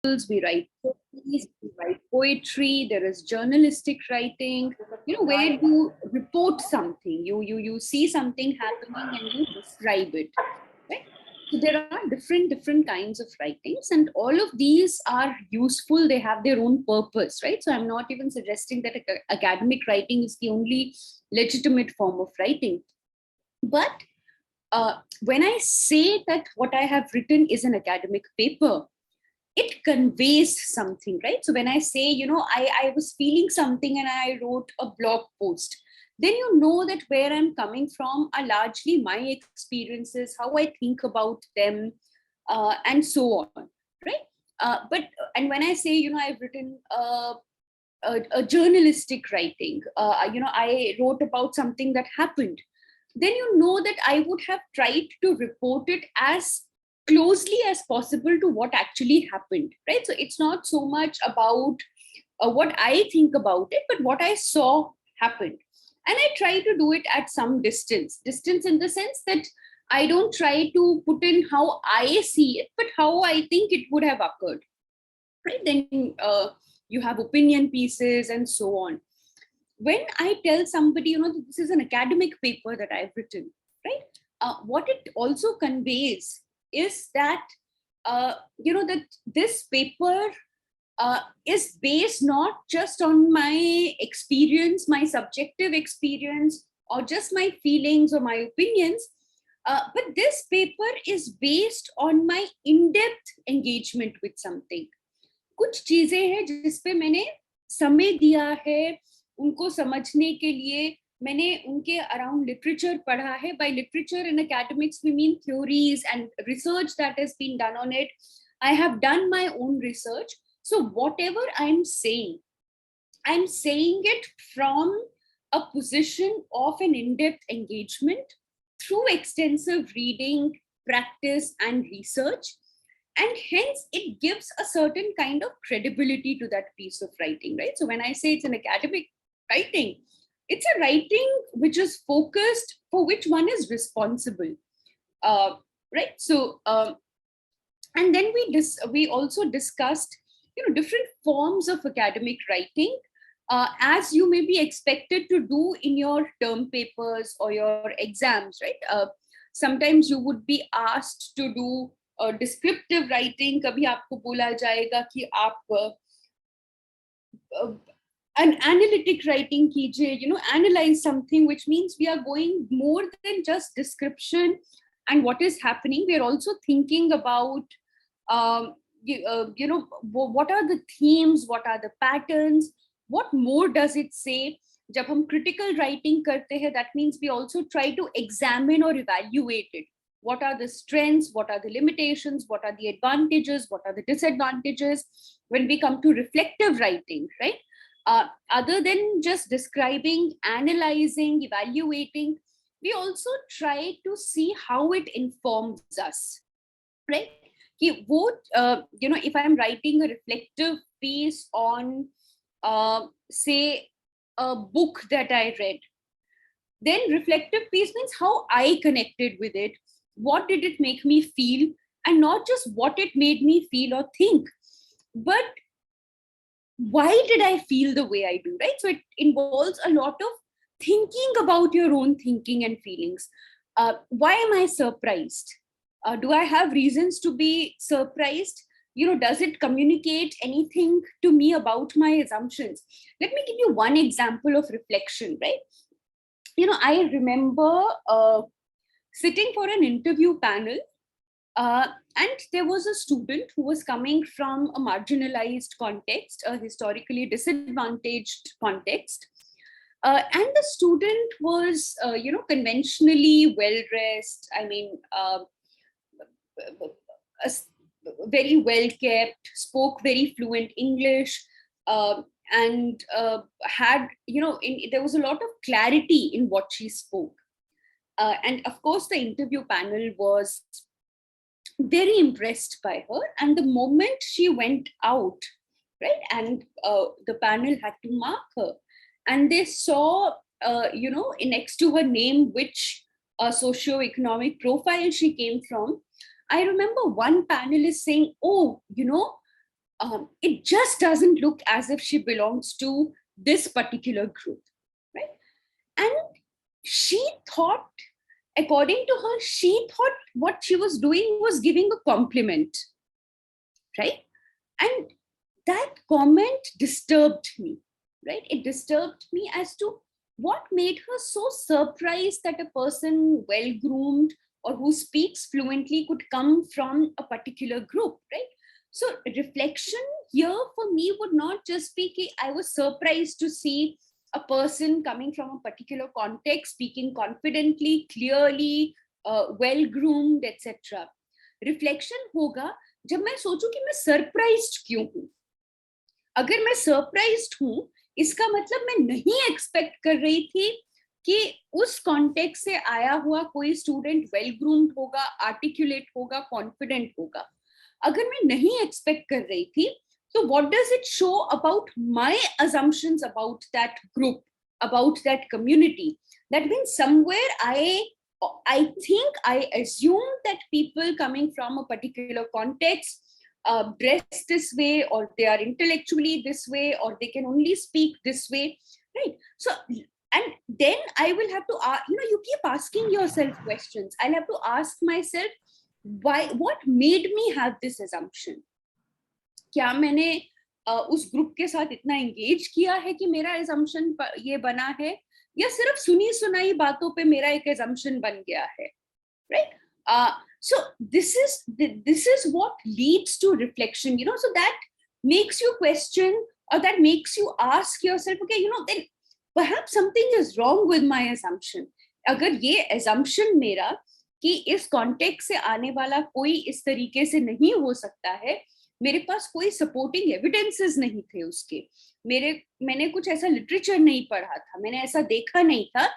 we write stories, we write poetry, there is journalistic writing, where you report something, you see something happening and you describe it, right? So there are different kinds of writings, and all of these are useful. They have their own purpose, right? So I'm not even suggesting that academic writing is the only legitimate form of writing. But when I say that what I have written is an academic paper, it conveys something, right? So when I say, I was feeling something and I wrote a blog post, then you know that where I'm coming from are largely my experiences, how I think about them, and so on, right? And when I say, I've written a journalistic writing, I wrote about something that happened, then you know that I would have tried to report it as closely as possible to what actually happened, right? So it's not so much about what I think about it, but what I saw happened. And I try to do it at some distance in the sense that I don't try to put in how I see it, but how I think it would have occurred, right? Then you have opinion pieces and so on. When I tell somebody, this is an academic paper that I've written, right? What it also conveys is that, that this paper is based not just on my experience, my subjective experience, or just my feelings or my opinions, but this paper is based on my in-depth engagement with something. कुछ चीजें हैं जिस पे मैंने समय दिया है, उनको समझने के लिए मैंने उनके अराउंड लिटरेचर पढ़ा है. By literature in academics we mean theories and research that has been done on it. I have done my own research. So whatever I'm saying it from a position of an in-depth engagement through extensive reading, practice, and research. And hence it gives a certain kind of credibility to that piece of writing, right? So when I say it's an academic writing, it's a writing which is focused, for which one is responsible, right? So and then we also discussed different forms of academic writing, as you may be expected to do in your term papers or your exams, right? Sometimes you would be asked to do descriptive writing. कभी आपको बोला जाएगा कि आप an analytic writing कीजिए, analyze something, which means we are going more than just description and what is happening. We are also thinking about what are the themes, what are the patterns, what more does it say. जब हम critical writing करते हैं, that means we also try to examine or evaluate it. What are the strengths, what are the limitations, what are the advantages, what are the disadvantages. When we come to reflective writing, right? Other than just describing, analyzing, evaluating, we also try to see how it informs us, right? If I'm writing a reflective piece on, say, a book that I read, then reflective piece means how I connected with it. What did it make me feel? And not just what it made me feel or think, but why did I feel the way I do, right? So it involves a lot of thinking about your own thinking and feelings. Why am I surprised? Do I have reasons to be surprised? Does it communicate anything to me about my assumptions? Let me give you one example of reflection, right? I remember sitting for an interview panel, and there was a student who was coming from a marginalized context, a historically disadvantaged context. And the student was, conventionally well-dressed. I mean, very well-kept, spoke very fluent English, and had, there was a lot of clarity in what she spoke. And of course, the interview panel was very impressed by her. And the moment she went out, right, and the panel had to mark her, and they saw, next to her name, which socioeconomic profile she came from. I remember one panelist saying, "Oh, it just doesn't look as if she belongs to this particular group, right? And she thought, according to her, she thought what she was doing was giving a compliment, right? And that comment disturbed me, right? It disturbed me as to what made her so surprised that a person well groomed or who speaks fluently could come from a particular group, right? So reflection here for me would not just be कि I was surprised to see a person coming from a particular context, speaking confidently, clearly, well groomed, etc. Reflection होगा जब मैं सोचूं कि मैं surprised क्यों हूं. अगर मैं सरप्राइज्ड हूं, इसका मतलब मैं नहीं एक्सपेक्ट कर रही थी कि उस कॉन्टेक्स्ट से आया हुआ कोई स्टूडेंट वेल ग्रूम्ड होगा, आर्टिकुलेट होगा, कॉन्फिडेंट होगा. अगर मैं नहीं एक्सपेक्ट कर रही थी, तो what does it show about my assumptions about that group, about that community? That means somewhere I think I assume that people coming from a particular context dress this way, or they are intellectually this way, or they can only speak this way, right? So, and then I will have to you keep asking yourself questions. I'll have to ask myself, why, what made me have this assumption? क्या मैंने उस group के साथ इतना engage किया है कि मेरा assumption ये बना है, या सिर्फ सुनी सुनाई बातों पे मेरा एक assumption बन गया है, right? So this is what leads to reflection, so that makes you question, or that makes you ask yourself, okay, then perhaps something is wrong with my assumption. अगर ये assumption मेरा कि इस context से आने वाला कोई इस तरीके से नहीं हो सकता है, मेरे पास कोई सपोर्टिंग एविडेंसेस नहीं थे उसके, मैंने कुछ ऐसा लिटरेचर नहीं पढ़ा था, मैंने ऐसा देखा नहीं था,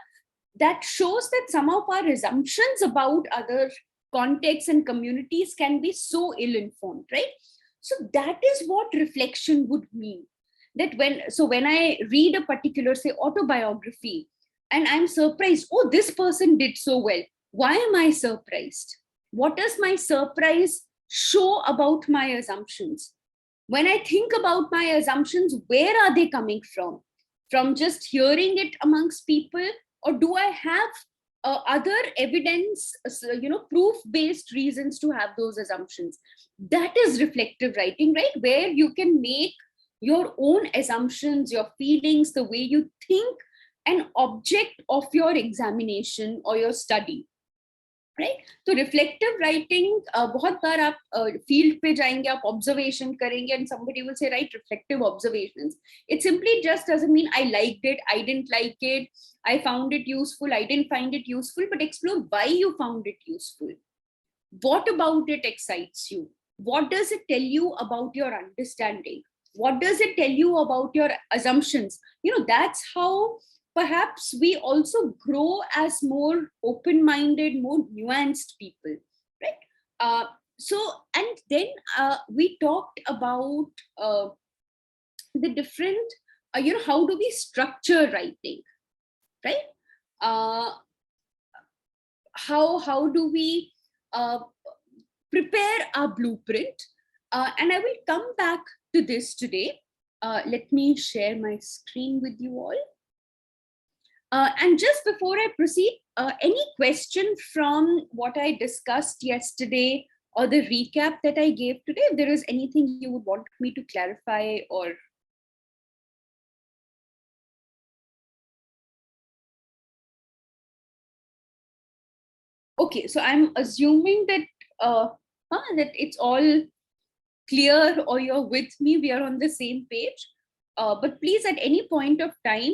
that shows that some of our assumptions about other contexts and communities can be so ill-informed, right? So that is what reflection would mean. That when I read a particular, say, autobiography, and I'm surprised, oh, this person did so well. Why am I surprised? What does my surprise show about my assumptions? When I think about my assumptions, where are they coming from? From just hearing it amongst people, or do I have other evidence, proof-based reasons to have those assumptions? That is reflective writing, right? Where you can make your own assumptions, your feelings, the way you think, an object of your examination or your study. Right? तो reflective writing, बहुत बार आप field पे जाएंगे, आप observation करेंगे, and somebody will say right reflective observations. It simply just doesn't mean I liked it, I didn't like it, I found it useful, I didn't find it useful, but explore why you found it useful. What about it excites you? What does it tell you about your understanding? What does it tell you about your assumptions? That's how perhaps we also grow as more open-minded, more nuanced people, right? And then we talked about the different, how do we structure writing, right? How do we prepare our blueprint? And I will come back to this today. Let me share my screen with you all. And just before I proceed, any question from what I discussed yesterday or the recap that I gave today? If there is anything you would want me to clarify or... Okay, so I'm assuming that that it's all clear, or you're with me, we are on the same page. But please, at any point of time,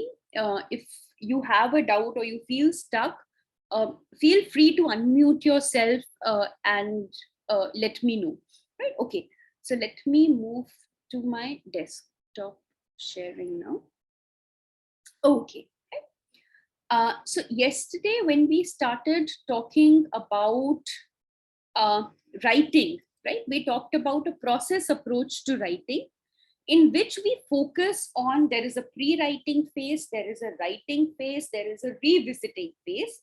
if you have a doubt or you feel stuck, feel free to unmute yourself and let me know, right? Okay, so let me move to my desktop sharing now. Okay. So yesterday when we started talking about writing, right, we talked about a process approach to writing, in which we focus on, there is a pre-writing phase, there is a writing phase, there is a revisiting phase.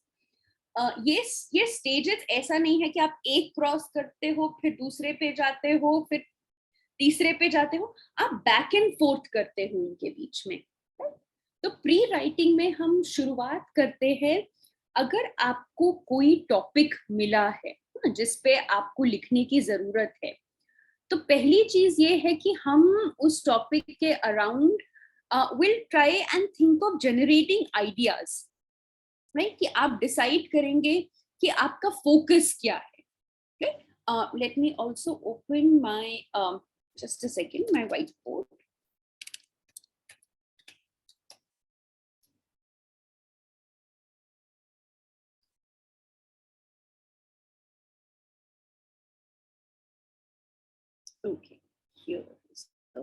ये stages ऐसा नहीं है कि आप एक cross करते हो फिर दूसरे पे जाते हो फिर तीसरे पे जाते हो, आप बैक एंड फोर्थ करते हो इनके बीच में। तो प्री राइटिंग में हम शुरुआत करते हैं, अगर आपको कोई टॉपिक मिला है जिस पे आपको लिखने की जरूरत है, तो पहली चीज ये है कि हम उस टॉपिक के around will try and think of generating ideas, right? कि आप डिसाइड करेंगे कि आपका फोकस क्या है, right? Let me also open my just a second, my whiteboard. Okay, here is the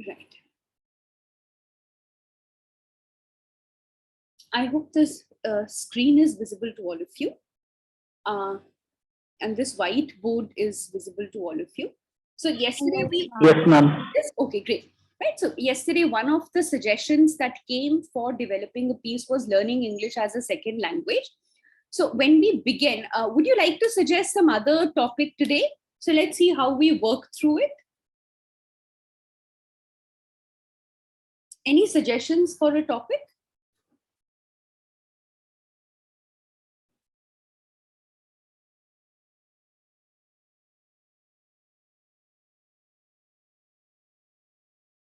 right. I hope this screen is visible to all of you. And this whiteboard is visible to all of you. So yesterday we... Yes, ma'am. Yes, okay, great. Right. So yesterday, one of the suggestions that came for developing a piece was learning English as a second language. So when we begin, would you like to suggest some other topic today? So let's see how we work through it. Any suggestions for a topic?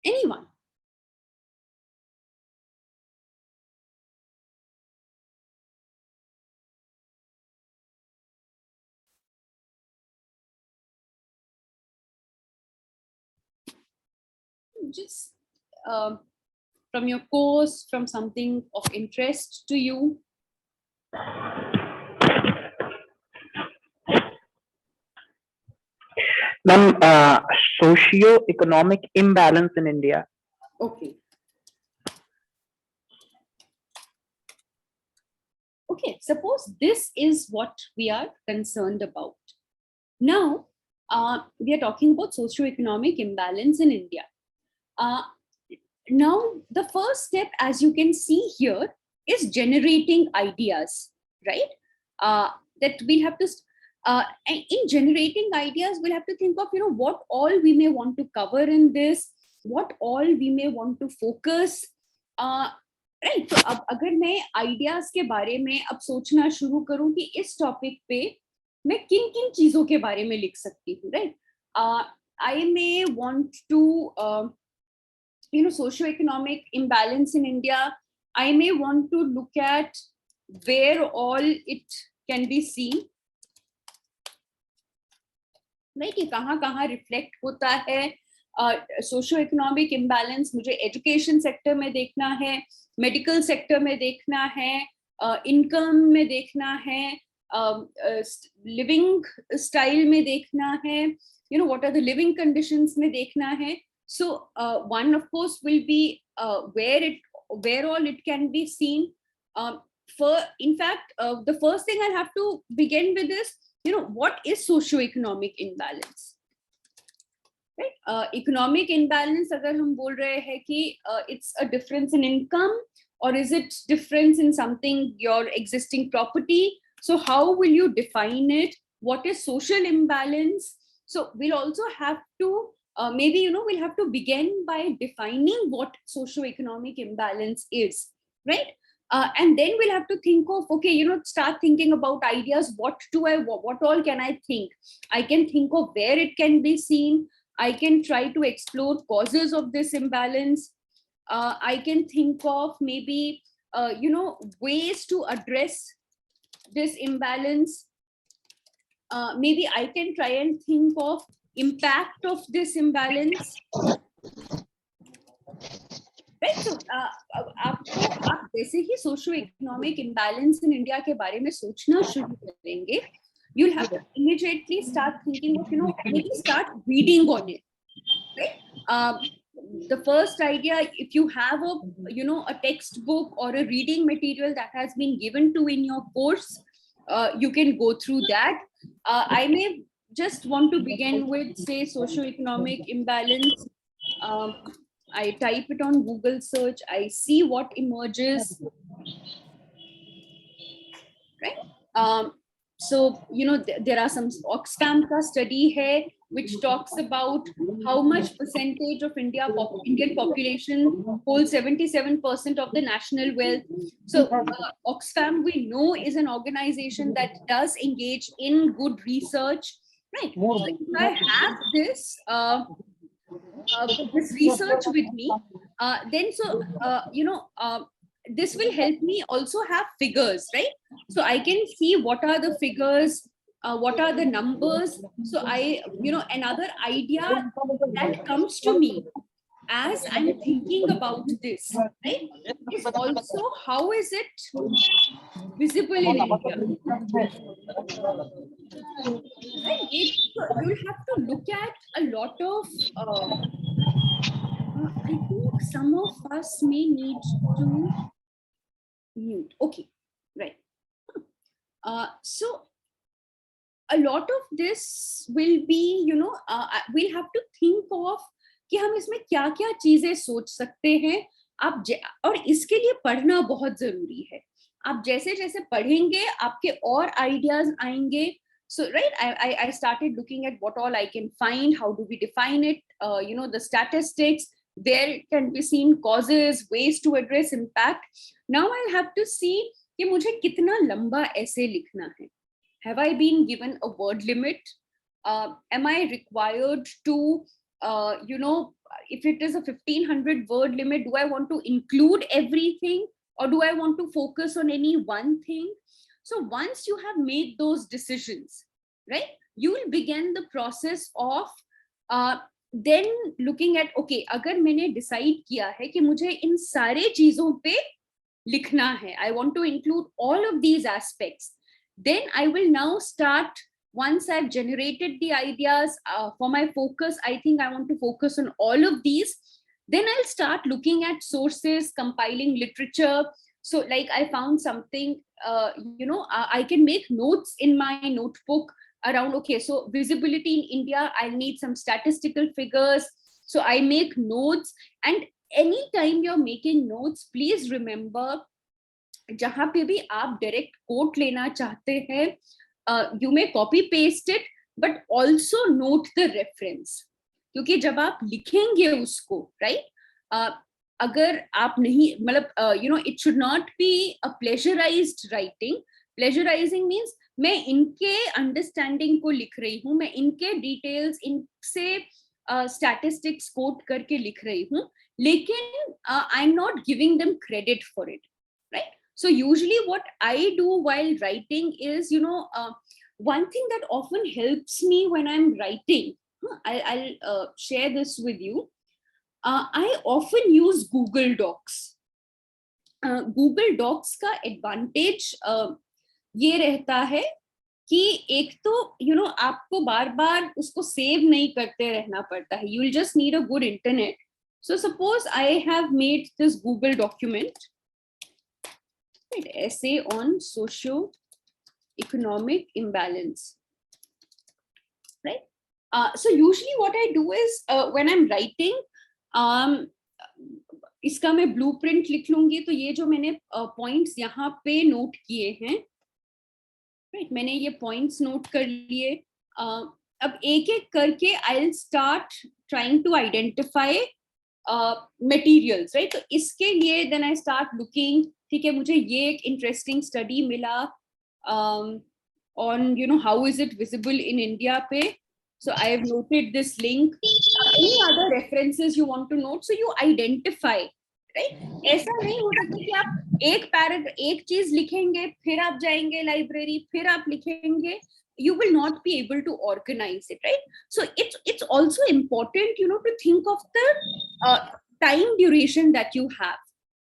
Anyone? Just from your course, from something of interest to you. Ma'am, socio-economic imbalance in India. Okay. Okay, suppose this is what we are concerned about. Now, we are talking about socio-economic imbalance in India. Now, the first step, as you can see here, is generating ideas, right? That we'll have to, in generating ideas, we'll have to think of, what all we may want to cover in this, what all we may want to focus. Right, तो अब अगर मैं ideas के बारे में अब सोचना शुरू करूं कि इस टॉपिक पे मैं किन किन चीजों के बारे में लिख सकती हूँ, right? I may want to socio-economic imbalance in India. I may want to look at where all it can be seen, right? कि कहाँ रिफ्लेक्ट होता है सोशो इकोनॉमिक इम्बैलेंस. मुझे एजुकेशन सेक्टर में देखना है, मेडिकल सेक्टर में देखना है, इनकम में देखना है, लिविंग स्टाइल में देखना है, what are the living conditions में देखना है. So one of course will be where all it can be seen. In fact, the first thing I have to begin with is, what is socio-economic imbalance? Right? Economic imbalance, अगर हम बोल रहे हैं कि it's a difference in income, or is it difference in something, your existing property? So how will you define it? What is social imbalance? So we'll also have to maybe we'll have to begin by defining what socio-economic imbalance is, right? And then we'll have to think of, okay, start thinking about ideas. What all can I think? I can think of where it can be seen. I can try to explore causes of this imbalance. I can think of maybe ways to address this imbalance. Maybe I can try and think of impact of this imbalance, right? So आप जैसे ही socio economic imbalance in India के बारे में सोचना शुरू करेंगे, you'll have to immediately start thinking of, maybe start reading on it, right? The first idea, if you have a textbook or a reading material that has been given to in your course, you can go through that. I may just want to begin with, say, socio-economic imbalance. I type it on Google search, I see what emerges, right? So, there are some Oxfam ka study hai, which talks about how much percentage of Indian population holds 77% of the national wealth. So Oxfam, we know, is an organization that does engage in good research, right? So if I have this research with me, then this will help me also have figures, right? So I can see what are the figures, what are the numbers. So another idea that comes to me as I'm thinking about this, right, is also how is it visible in India, right? So you'll have to look at a lot of I think some of us may need to mute. Okay, right. So a lot of this will be, we'll have to think of कि हम इसमें क्या क्या चीजें सोच सकते हैं। और इसके लिए पढ़ना बहुत जरूरी है। आप जैसे जैसे पढ़ेंगे आपके और आइडियाज आएंगे। So right, I started looking at what all I can find. How do we define it? The statistics. There can be seen causes, ways to address impact. Now I'll have to see कि मुझे कितना लंबा ऐसे लिखना है। Have I been given a word limit? Am I required to, if it is a 1500 word limit, do I want to include everything or do I want to focus on any one thing? So once you have made those decisions, right, you will begin the process of then looking at, okay, अगर मैंने decide किया है कि मुझे इन सारे चीजों पे लिखना है, I want to include all of these aspects, then I will now start, once I've generated the ideas for my focus, I think I want to focus on all of these, then I'll start looking at sources, compiling literature. So like I found something, I can make notes in my notebook around, okay, so visibility in India, I'll need some statistical figures. So I make notes, and anytime you're making notes, please remember, जहां पे भी आप direct quote लेना चाहते हैं, you may copy paste it, but also note the reference, क्योंकि जब आप लिखेंगे उसको, राइट, अगर आप नहीं, मतलब it should not be a plagiarised writing. Plagiarising means मैं इनके अंडरस्टैंडिंग को लिख रही हूँ, मैं इनके डिटेल्स, इनसे स्टैटिस्टिक्स कोट करके लिख रही हूँ, लेकिन I am not giving them credit for it, right? So usually what I do while writing is, one thing that often helps me when I'm writing, I'll share this with you. I often use Google Docs. Google Docs का advantage ये रहता है कि एक तो आपको बार बार उसको save नहीं करते रहना पड़ता है. You will just need a good internet. So suppose I have made this Google document, right, essay on socio-economic imbalance, right? So usually what I do is, when I'm writing, इसका मैं blueprint लिख लूंगी, तो ये जो मैंने points यहाँ पे note किए हैं, right, मैंने ये points note कर लिए, अब एक एक करके I'll start trying to identify materials, right? तो इसके लिए then I start looking, ठीक है, मुझे ये एक interesting study मिला on how is it visible in India पे, so I have noted this link. Any other references you want to note, so you identify, right? ऐसा नहीं हो सकता कि आप एक पैराग्राफ एक चीज लिखेंगे, फिर आप जाएंगे लाइब्रेरी, फिर आप लिखेंगे, you will not be able to organize it, right? So it's also important, to think of the time duration that you have,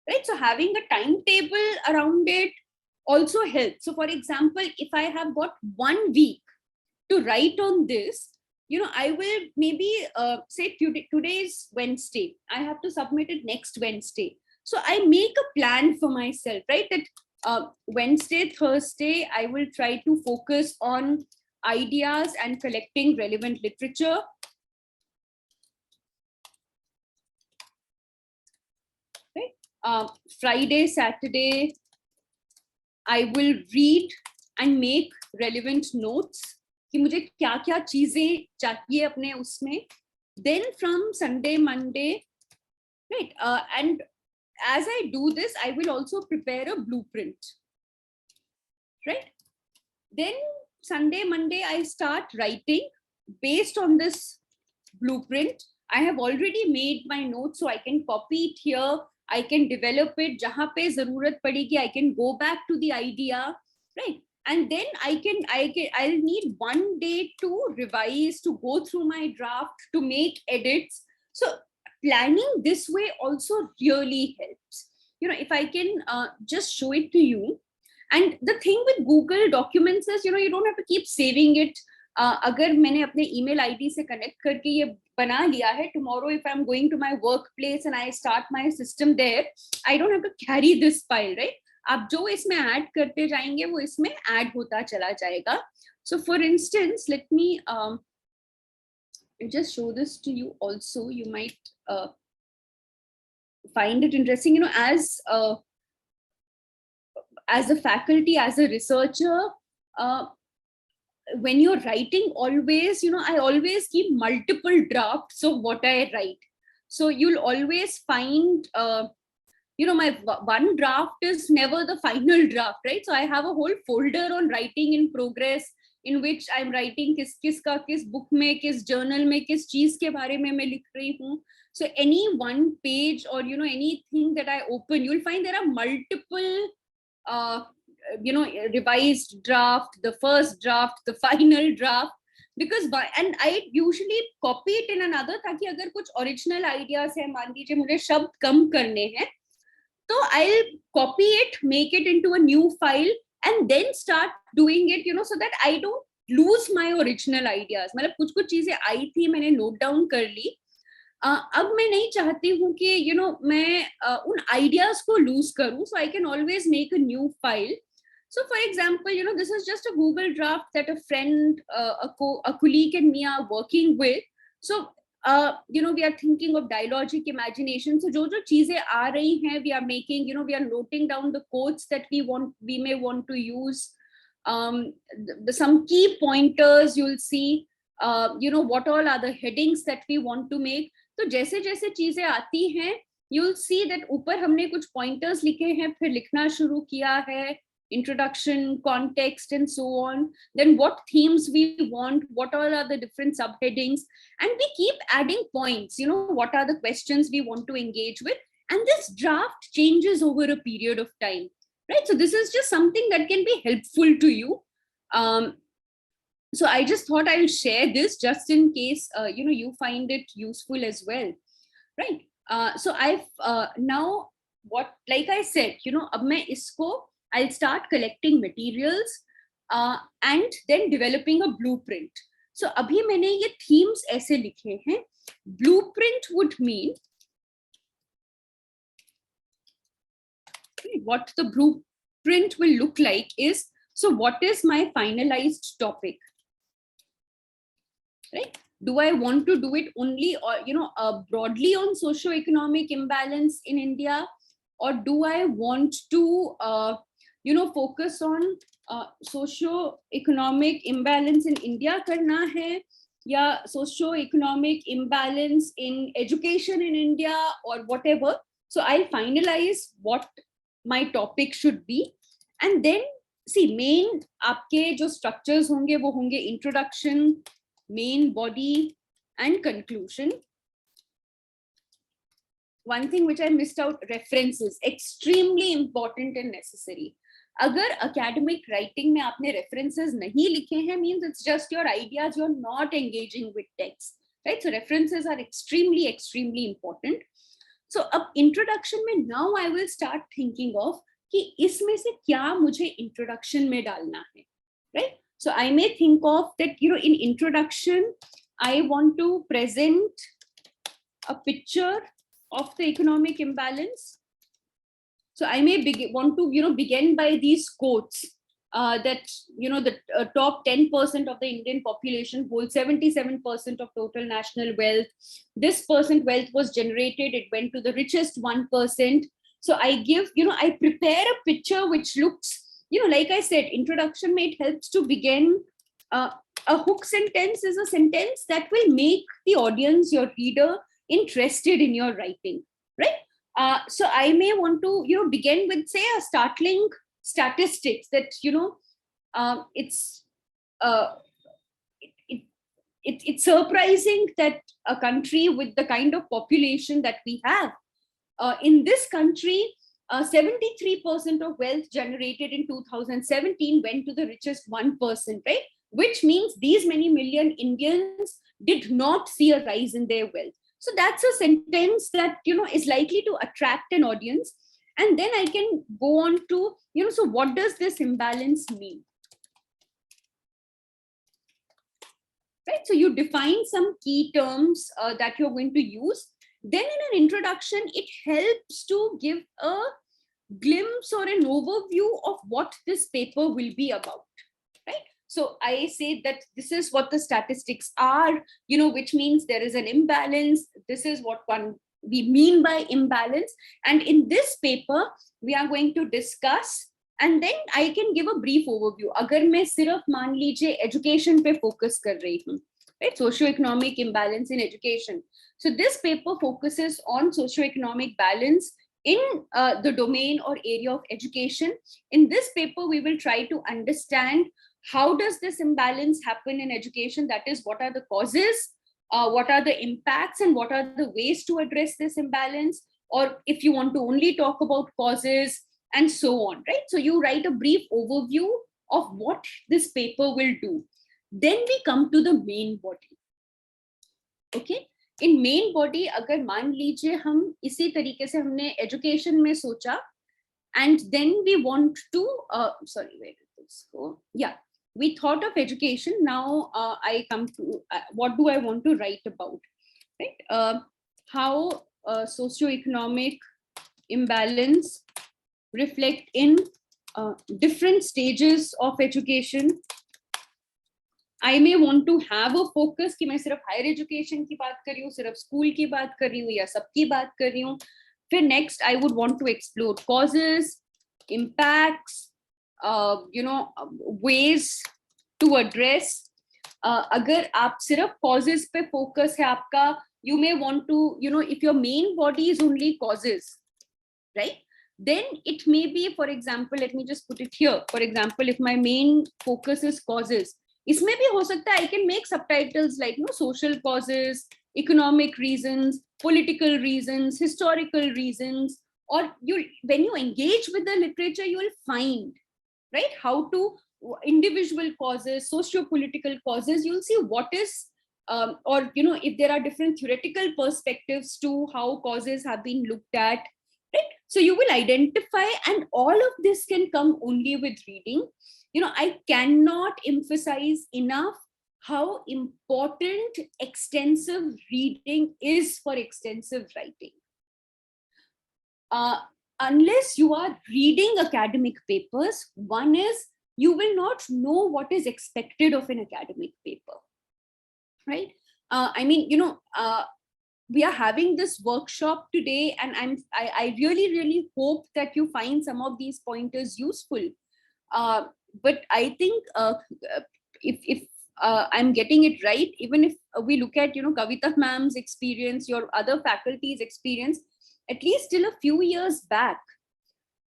right? So having a timetable around it also helps. So for example, if I have got 1 week to write on this, I will maybe say today is Wednesday, I have to submit it next Wednesday. So I make a plan for myself, right? That Wednesday, Thursday, I will try to focus on ideas and collecting relevant literature. Friday, Saturday, I will read and make relevant notes कि मुझे क्या क्या चीजें चाहिए अपने उसमें. Then from Sunday, Monday, right? And as I do this, I will also prepare a blueprint, right? Then Sunday, Monday, I start writing based on this blueprint. I have already made my notes, so I can copy it here. I can develop it. जहाँ पे जरूरत पड़ेगी, I can go back to the idea, right? And then I'll need one day to revise, to go through my draft, to make edits. So planning this way also really helps. If I can just show it to you. And the thing with Google Documents is, you don't have to keep saving it. अगर मैंने अपने email ID से connect करके ये बना लिया है, tomorrow if I'm going to my workplace and I start my system there, I don't have to carry this file, right? आप जो इसमें add करते जाएंगे वो इसमें add होता चला जाएगा. So for instance, let me just show this to you also. You might find it interesting. As a faculty, as a researcher, when you're writing, always, I always keep multiple drafts of what I write. So you'll always find, my one draft is never the final draft, right? So I have a whole folder on writing in progress, in which I'm writing किस book में, किस journal में, किस चीज के बारे में मैं लिख रही हूँ. So any one page or, anything that I open, you'll find there are multiple revised draft, the first draft, the final draft, and I usually copy it in another ताकि अगर कुछ original ideas है, मान लीजिए मुझे शब्द कम करने हैं, तो I'll copy it, make it into a new file, and then start doing it, so that I don't lose my original ideas. मतलब कुछ चीजें आई थी, मैंने note down कर ली. अब मैं नहीं चाहती हूँ कि मैं उन आइडियाज को लूज करूँ, so I can always make a new file. So for example, this is just a Google draft that a friend, a colleague and me are working with. So we are thinking of dialogic imagination. So जो चीजें आ रही हैं, we are making, we are noting down the quotes that we may want to use. Some key pointers you'll see. What all are the headings that we want to make. तो जैसे जैसे चीजें आती हैं, you'll see that ऊपर हमने कुछ pointers लिखे हैं, फिर लिखना शुरू किया है, introduction, context, and so on. Then what themes we want, what all are the different subheadings, and we keep adding points. What are the questions we want to engage with, and this draft changes over a period of time, right? So this is just something that can be helpful to you. So I just thought I'll share this just in case, you find it useful as well, right? So I've now, like I said, अब मैं इसको, I'll start collecting materials and then developing a blueprint. So अभी मैंने ये themes ऐसे लिखे हैं. Blueprint would mean, what the blueprint will look like is, so what is my finalized topic? Right? Do I want to do it only, or broadly on socio-economic imbalance in India, or do I want to focus on socio-economic imbalance in India करना है, या socio-economic imbalance in education in India, or whatever. So I'll finalize what my topic should be, and then see, main आपके जो structures होंगे वो होंगे introduction, main body, and conclusion. One thing which I missed out, references, extremely important and necessary. अगर academic writing में आपने references नहीं लिखे हैं, means it's just your ideas, you're not engaging with text, right? So references are extremely, extremely important. So अब introduction में, now I will start thinking of कि इसमें से क्या मुझे introduction में डालना है, right? So I may think of that, in introduction, I want to present a picture of the economic imbalance. So I may want to, begin by these quotes that, the top 10% of the Indian population holds 77% of total national wealth. This percent wealth was generated, it went to the richest 1%. So I give, I prepare a picture which looks, like I said, introduction may it helps to begin. Uh, a hook sentence is a sentence that will make the audience, your reader, interested in your writing, right? So I may want to, begin with, say, a startling statistics that, it's uh, it, it's surprising that a country with the kind of population that we have, in this country, 73% of wealth generated in 2017 went to the richest 1%, right? Which means these many million Indians did not see a rise in their wealth. So that's a sentence that, is likely to attract an audience. And then I can go on to, so what does this imbalance mean? Right? So you define some key terms that you're going to use. Then in an introduction, it helps to give a glimpse or an overview of what this paper will be about, right? So I say that this is what the statistics are, which means there is an imbalance. This is what we mean by imbalance. And in this paper, we are going to discuss, and then I can give a brief overview. अगर मैं सिर्फ मान लीजिए education पे focus कर रही हूँ, right? Socioeconomic imbalance in education. So this paper focuses on socioeconomic balance in the domain or area of education. In this paper, we will try to understand how does this imbalance happen in education? That is, what are the causes, what are the impacts, and what are the ways to address this imbalance? Or if you want to only talk about causes, and so on, right? So you write a brief overview of what this paper will do. Then we come to the main body. Okay, in main body, अगर मान लीजिए हम इसी तरीके से हमने education में सोचा, and then we want to sorry, where did this go? Yeah, we thought of education. Now I come to what do I want to write about, right? How socioeconomic imbalance reflect in different stages of education. I may want to have a focus कि मैं सिर्फ higher education की बात कर रही हूँ, सिर्फ school की बात कर रही हूँ, या सबकी बात कर रही हूँ. फिर next I would want to explore causes, impacts, ways to address. अगर आप सिर्फ causes पे focus है आपका, you may want to, if your main body is only causes, right? Then it may be, for example, let me just put it here. For example, if my main focus is causes, इसमें भी हो सकता है I can make subtitles like social causes, economic reasons, political reasons, historical reasons. Or when you engage with the literature, you will find, right, how to individual causes, socio-political causes. You'll see what is or if there are different theoretical perspectives to how causes have been looked at, right? So you will identify, and all of this can come only with reading. I cannot emphasize enough how important extensive reading is for extensive writing. Unless you are reading academic papers, one is you will not know what is expected of an academic paper, right? We are having this workshop today, and I really hope that you find some of these pointers useful. But I think if I'm getting it right, even if we look at Kavita ma'am's experience, your other faculty's experience, at least till a few years back,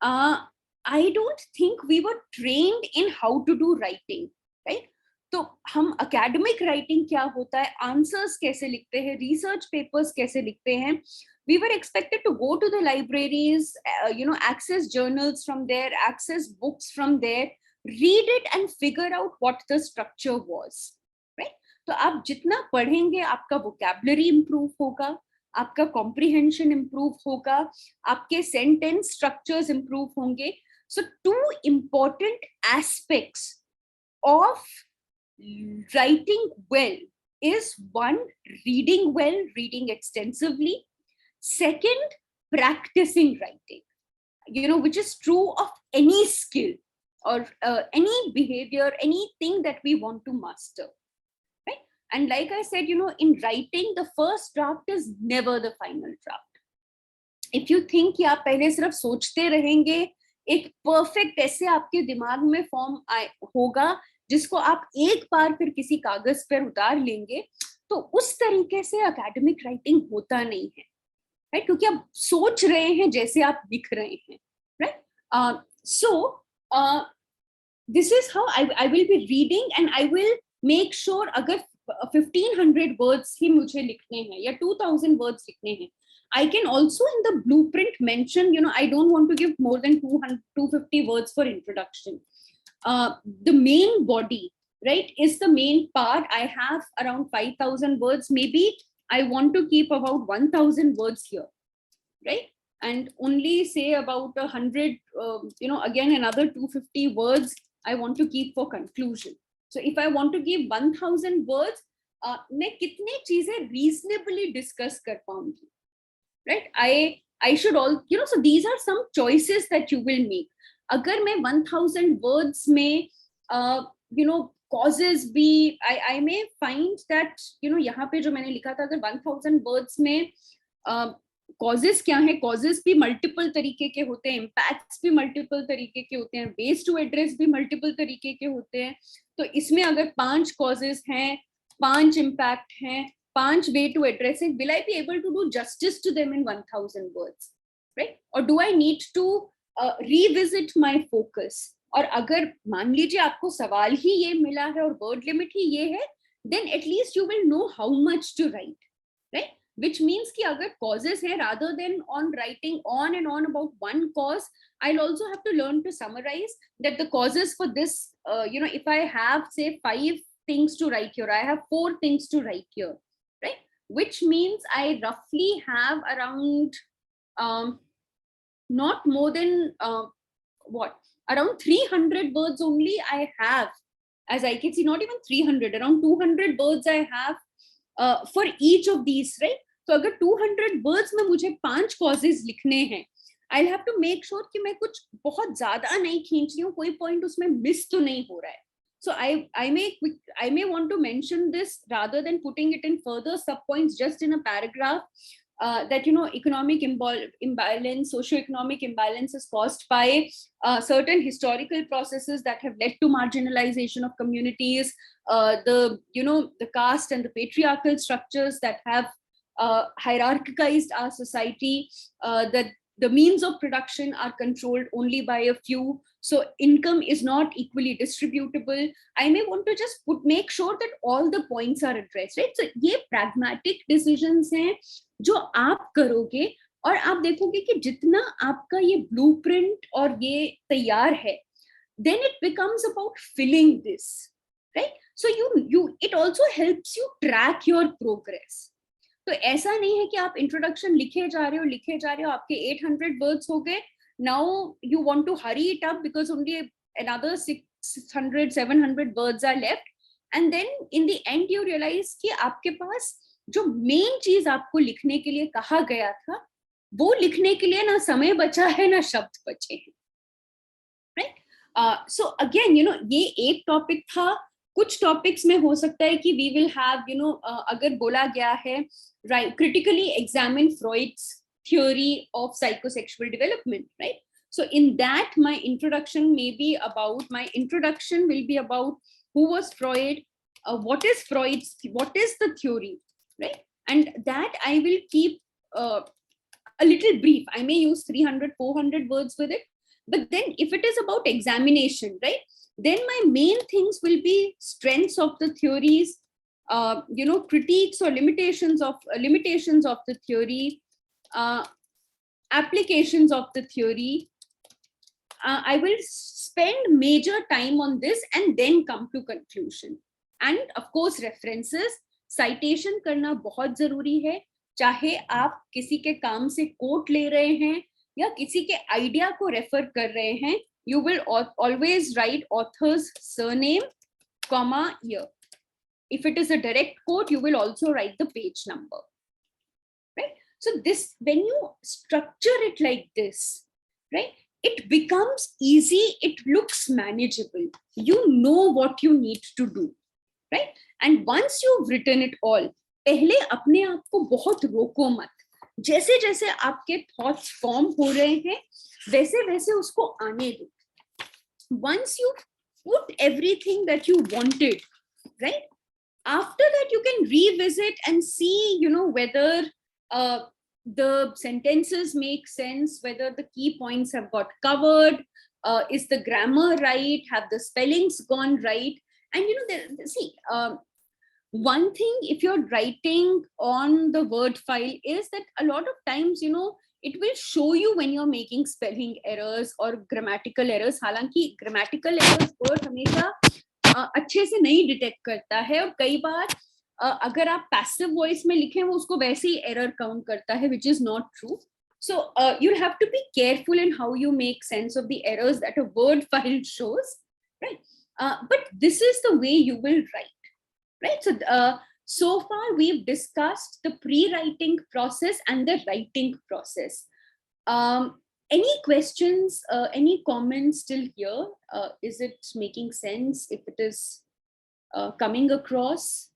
I don't think we were trained in how to do writing, right? तो हम academic writing क्या होता है, answers कैसे लिखते हैं, research papers कैसे लिखते हैं, we were expected to go to the libraries, access journals from there, access books from there, read it and figure out what the structure was, right? तो आप जितना पढ़ेंगे आपका vocabulary improve होगा, आपका comprehension improve होगा, आपके sentence structures improve होंगे. So two important aspects of writing well is one, reading well, reading extensively. Second, practicing writing, which is true of any skill or any behavior, anything that we want to master, right? And like I said, in writing, the first draft is never the final draft. If you think कि आप पहले सिर्फ सोचते रहेंगे, एक perfect ऐसे आपके दिमाग में फॉर्म होगा जिसको आप एक बार फिर किसी कागज पर उतार लेंगे, तो उस तरीके से एकेडमिक राइटिंग होता नहीं है, राइट? क्योंकि आप सोच रहे हैं जैसे आप लिख रहे हैं, right? So this is how I will be reading, and I will make sure अगर 1500 words ही मुझे लिखने हैं या 2000 words लिखने हैं, I can also in the blueprint mention, I don't want to give more than 250 words for introduction. The main body, right, is the main part. I have around 5000 words. Maybe I want to keep about 1000 words here, right? And only say about 100, again another 250 words I want to keep for conclusion. So if I want to give 1000 words, मैं कितनी चीजें reasonably discuss कर पाऊंगी, right? I should all, so these are some choices that you will make. अगर मैं 1000 words में causes भी, I may find that, यहाँ पे जो मैंने लिखा था, अगर 1000 words में कॉजेस क्या है, कॉजेस भी मल्टीपल तरीके के होते हैं, इम्पैक्ट्स भी मल्टीपल तरीके के होते हैं, वेज टू एड्रेस भी मल्टीपल तरीके के होते हैं. तो इसमें अगर 5 कॉजेस हैं, 5 इम्पैक्ट हैं, 5 वे टू एड्रेस है, will I be able to do justice to them in 1000 words, right? और do I need to revisit my focus? और अगर मान लीजिए आपको सवाल ही ये मिला है और वर्ड लिमिट ही ये है, then at least you will know how much to write, right? Which means कि अगर causes है, rather than on writing on and on about one cause, I'll also have to learn to summarize that the causes for this, if I have say 5 things to write here, I have 4 things to write here, right? Which means I roughly have around not more than around 300 words only I have, as I can see, not even 300, around 200 words I have for each of these, right? तो अगर 200 words में मुझे 5 causes लिखने हैं, I have to make sure कि मैं कुछ बहुत ज्यादा नहीं खींच रही हूँ, कोई पॉइंट उसमें मिस तो नहीं हो रहा है. So I may want to mention this rather than putting it in further sub points just in a paragraph, that economic imbalance, socio-economic imbalance is caused by certain historical processes that have led to marginalization of communities, the caste and the patriarchal structures that have hierarchized our society, that the means of production are controlled only by a few, so income is not equally distributable. I may want to just make sure that all the points are addressed, right? So ये pragmatic decisions हैं जो आप करोगे, और आप देखोगे कि जितना आपका ये blueprint और ये तैयार है, then it becomes about filling this, right? So it also helps you track your progress. तो ऐसा नहीं है कि आप इंट्रोडक्शन लिखे जा रहे हो, आपके 800 वर्ड्स हो गए, now you want to hurry it up because only another 600 700 words are left, and then in the end you realize कि आपके पास जो मेन चीज आपको लिखने के लिए कहा गया था, वो लिखने के लिए ना समय बचा है ना शब्द बचे हैं, राइट? सो अगेन ये एक टॉपिक था. कुछ टॉपिक्स में हो सकता है कि वी विल हैव अगर बोला गया है, right, critically examine Freud's theory of psychosexual development, right? So in that my introduction will be about who was Freud, what is the theory, right? And that I will keep a little brief. I may use 300 400 words with it, but then if it is about examination, right, then my main things will be strengths of the theories, critiques or limitations of the theory, applications of the theory. I will spend major time on this and then come to conclusion. And of course references, citation करना बहुत जरूरी है, चाहे आप किसी के काम से कोट ले रहे हैं या किसी के आइडिया को रेफर कर रहे हैं, you will always write author's surname, comma, year. If it is a direct quote, you will also write the page number, right? So this, when you structure it like this, right, it becomes easy, it looks manageable, you know what you need to do, right? And once you've written it all, पहले अपने आप को बहुत रोको मत, जैसे जैसे आपके थॉट्स फॉर्म हो रहे हैं वैसे वैसे उसको आने दो. Once you put everything that you wanted, right, after that you can revisit and see, whether uh, the sentences make sense, whether the key points have got covered, is the grammar right, have the spellings gone right. And see, one thing if you're writing on the word file is that a lot of times, it will show you when you're making spelling errors or grammatical errors. हालांकि grammatical errors word हमेशा अच्छे से नहीं detect करता है, और कई बार अगर आप पैसिव वॉइस में लिखें वो उसको वैसे ही एरर काउंट करता है, which is not true. So you'll have to be careful in how you make sense of the errors that a word file shows, right? But this is the way you will write, right? So so far we've discussed the pre-writing process and the writing process. Any questions, any comments still here? Is it making sense? If it is coming across?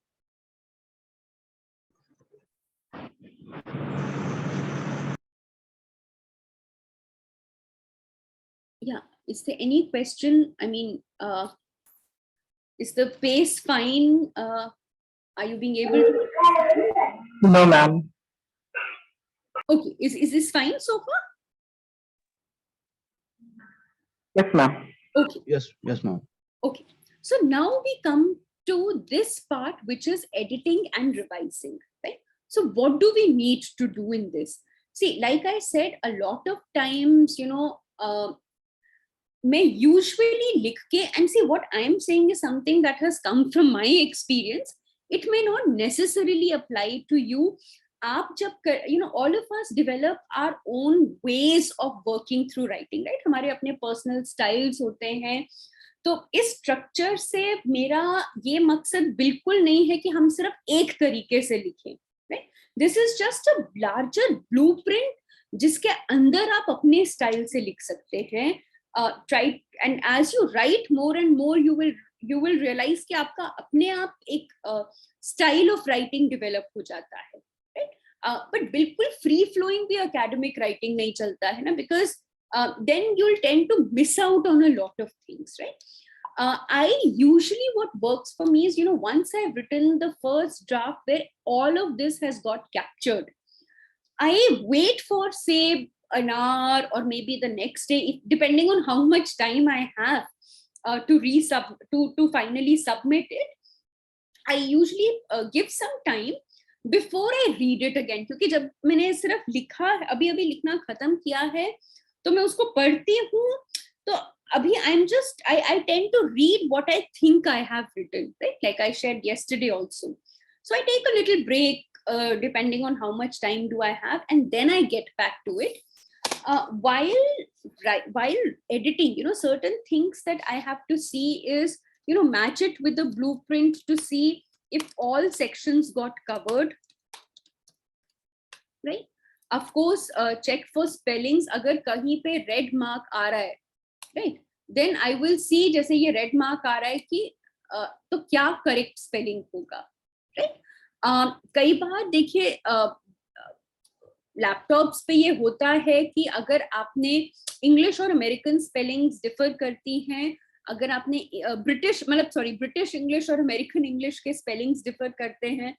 Yeah, is there any question? I mean, is the pace fine? Are you being able to? No, ma'am. Okay, is this fine so far? Yes, ma'am. Okay. Yes, ma'am. Okay, so now we come to this part, which is editing and revising, right? So what do we need to do in this? See, like I said, a lot of times, मैं usually लिख के, and see what I am saying is something that has come from my experience. It may not necessarily apply to you. आप जब all of us develop our own ways of working through writing, right? हमारे अपने personal styles होते हैं. तो इस structure से मेरा ये मकसद बिल्कुल नहीं है कि हम सिर्फ एक तरीके से लिखें, right? This is just a larger blueprint जिसके अंदर आप अपने स्टाइल से लिख सकते हैं. Try and as you write more and more you will realize कि आपका अपने आप एक स्टाइल ऑफ राइटिंग डेवलप हो जाता है, राइट? बट बिल्कुल फ्री फ्लोइंग भी एकेडमिक राइटिंग नहीं चलता है ना, because then you'll tend to miss out on a lot of things, right? I usually, what works for me is, once I've written the first draft where all of this has got captured, I wait for, say, an hour or maybe the next day, depending on how much time I have to finally submit it. I usually give some time before I read it again, क्योंकि जब मैंने सिर्फ लिखा, अभी लिखना खत्म किया है, तो मैं उसको पढ़ती हूँ, तो अभी I tend to read what I think I have written, right? Like I shared yesterday also. So I take a little break depending on how much time do I have, and then I get back to it. While editing, certain things that I have to see is, match it with the blueprint to see if all sections got covered, right? Of course, check for spellings. अगर कहीं पे red mark आ रहा है, right? Then I will see, जैसे ये red mark आ रहा है कि तो क्या correct spelling होगा, right? कई बार देखिए लैपटॉप्स पे ये होता है कि अगर आपने इंग्लिश और अमेरिकन स्पेलिंग्स डिफर करती हैं, अगर आपने ब्रिटिश इंग्लिश और अमेरिकन इंग्लिश के स्पेलिंग्स डिफर करते हैं,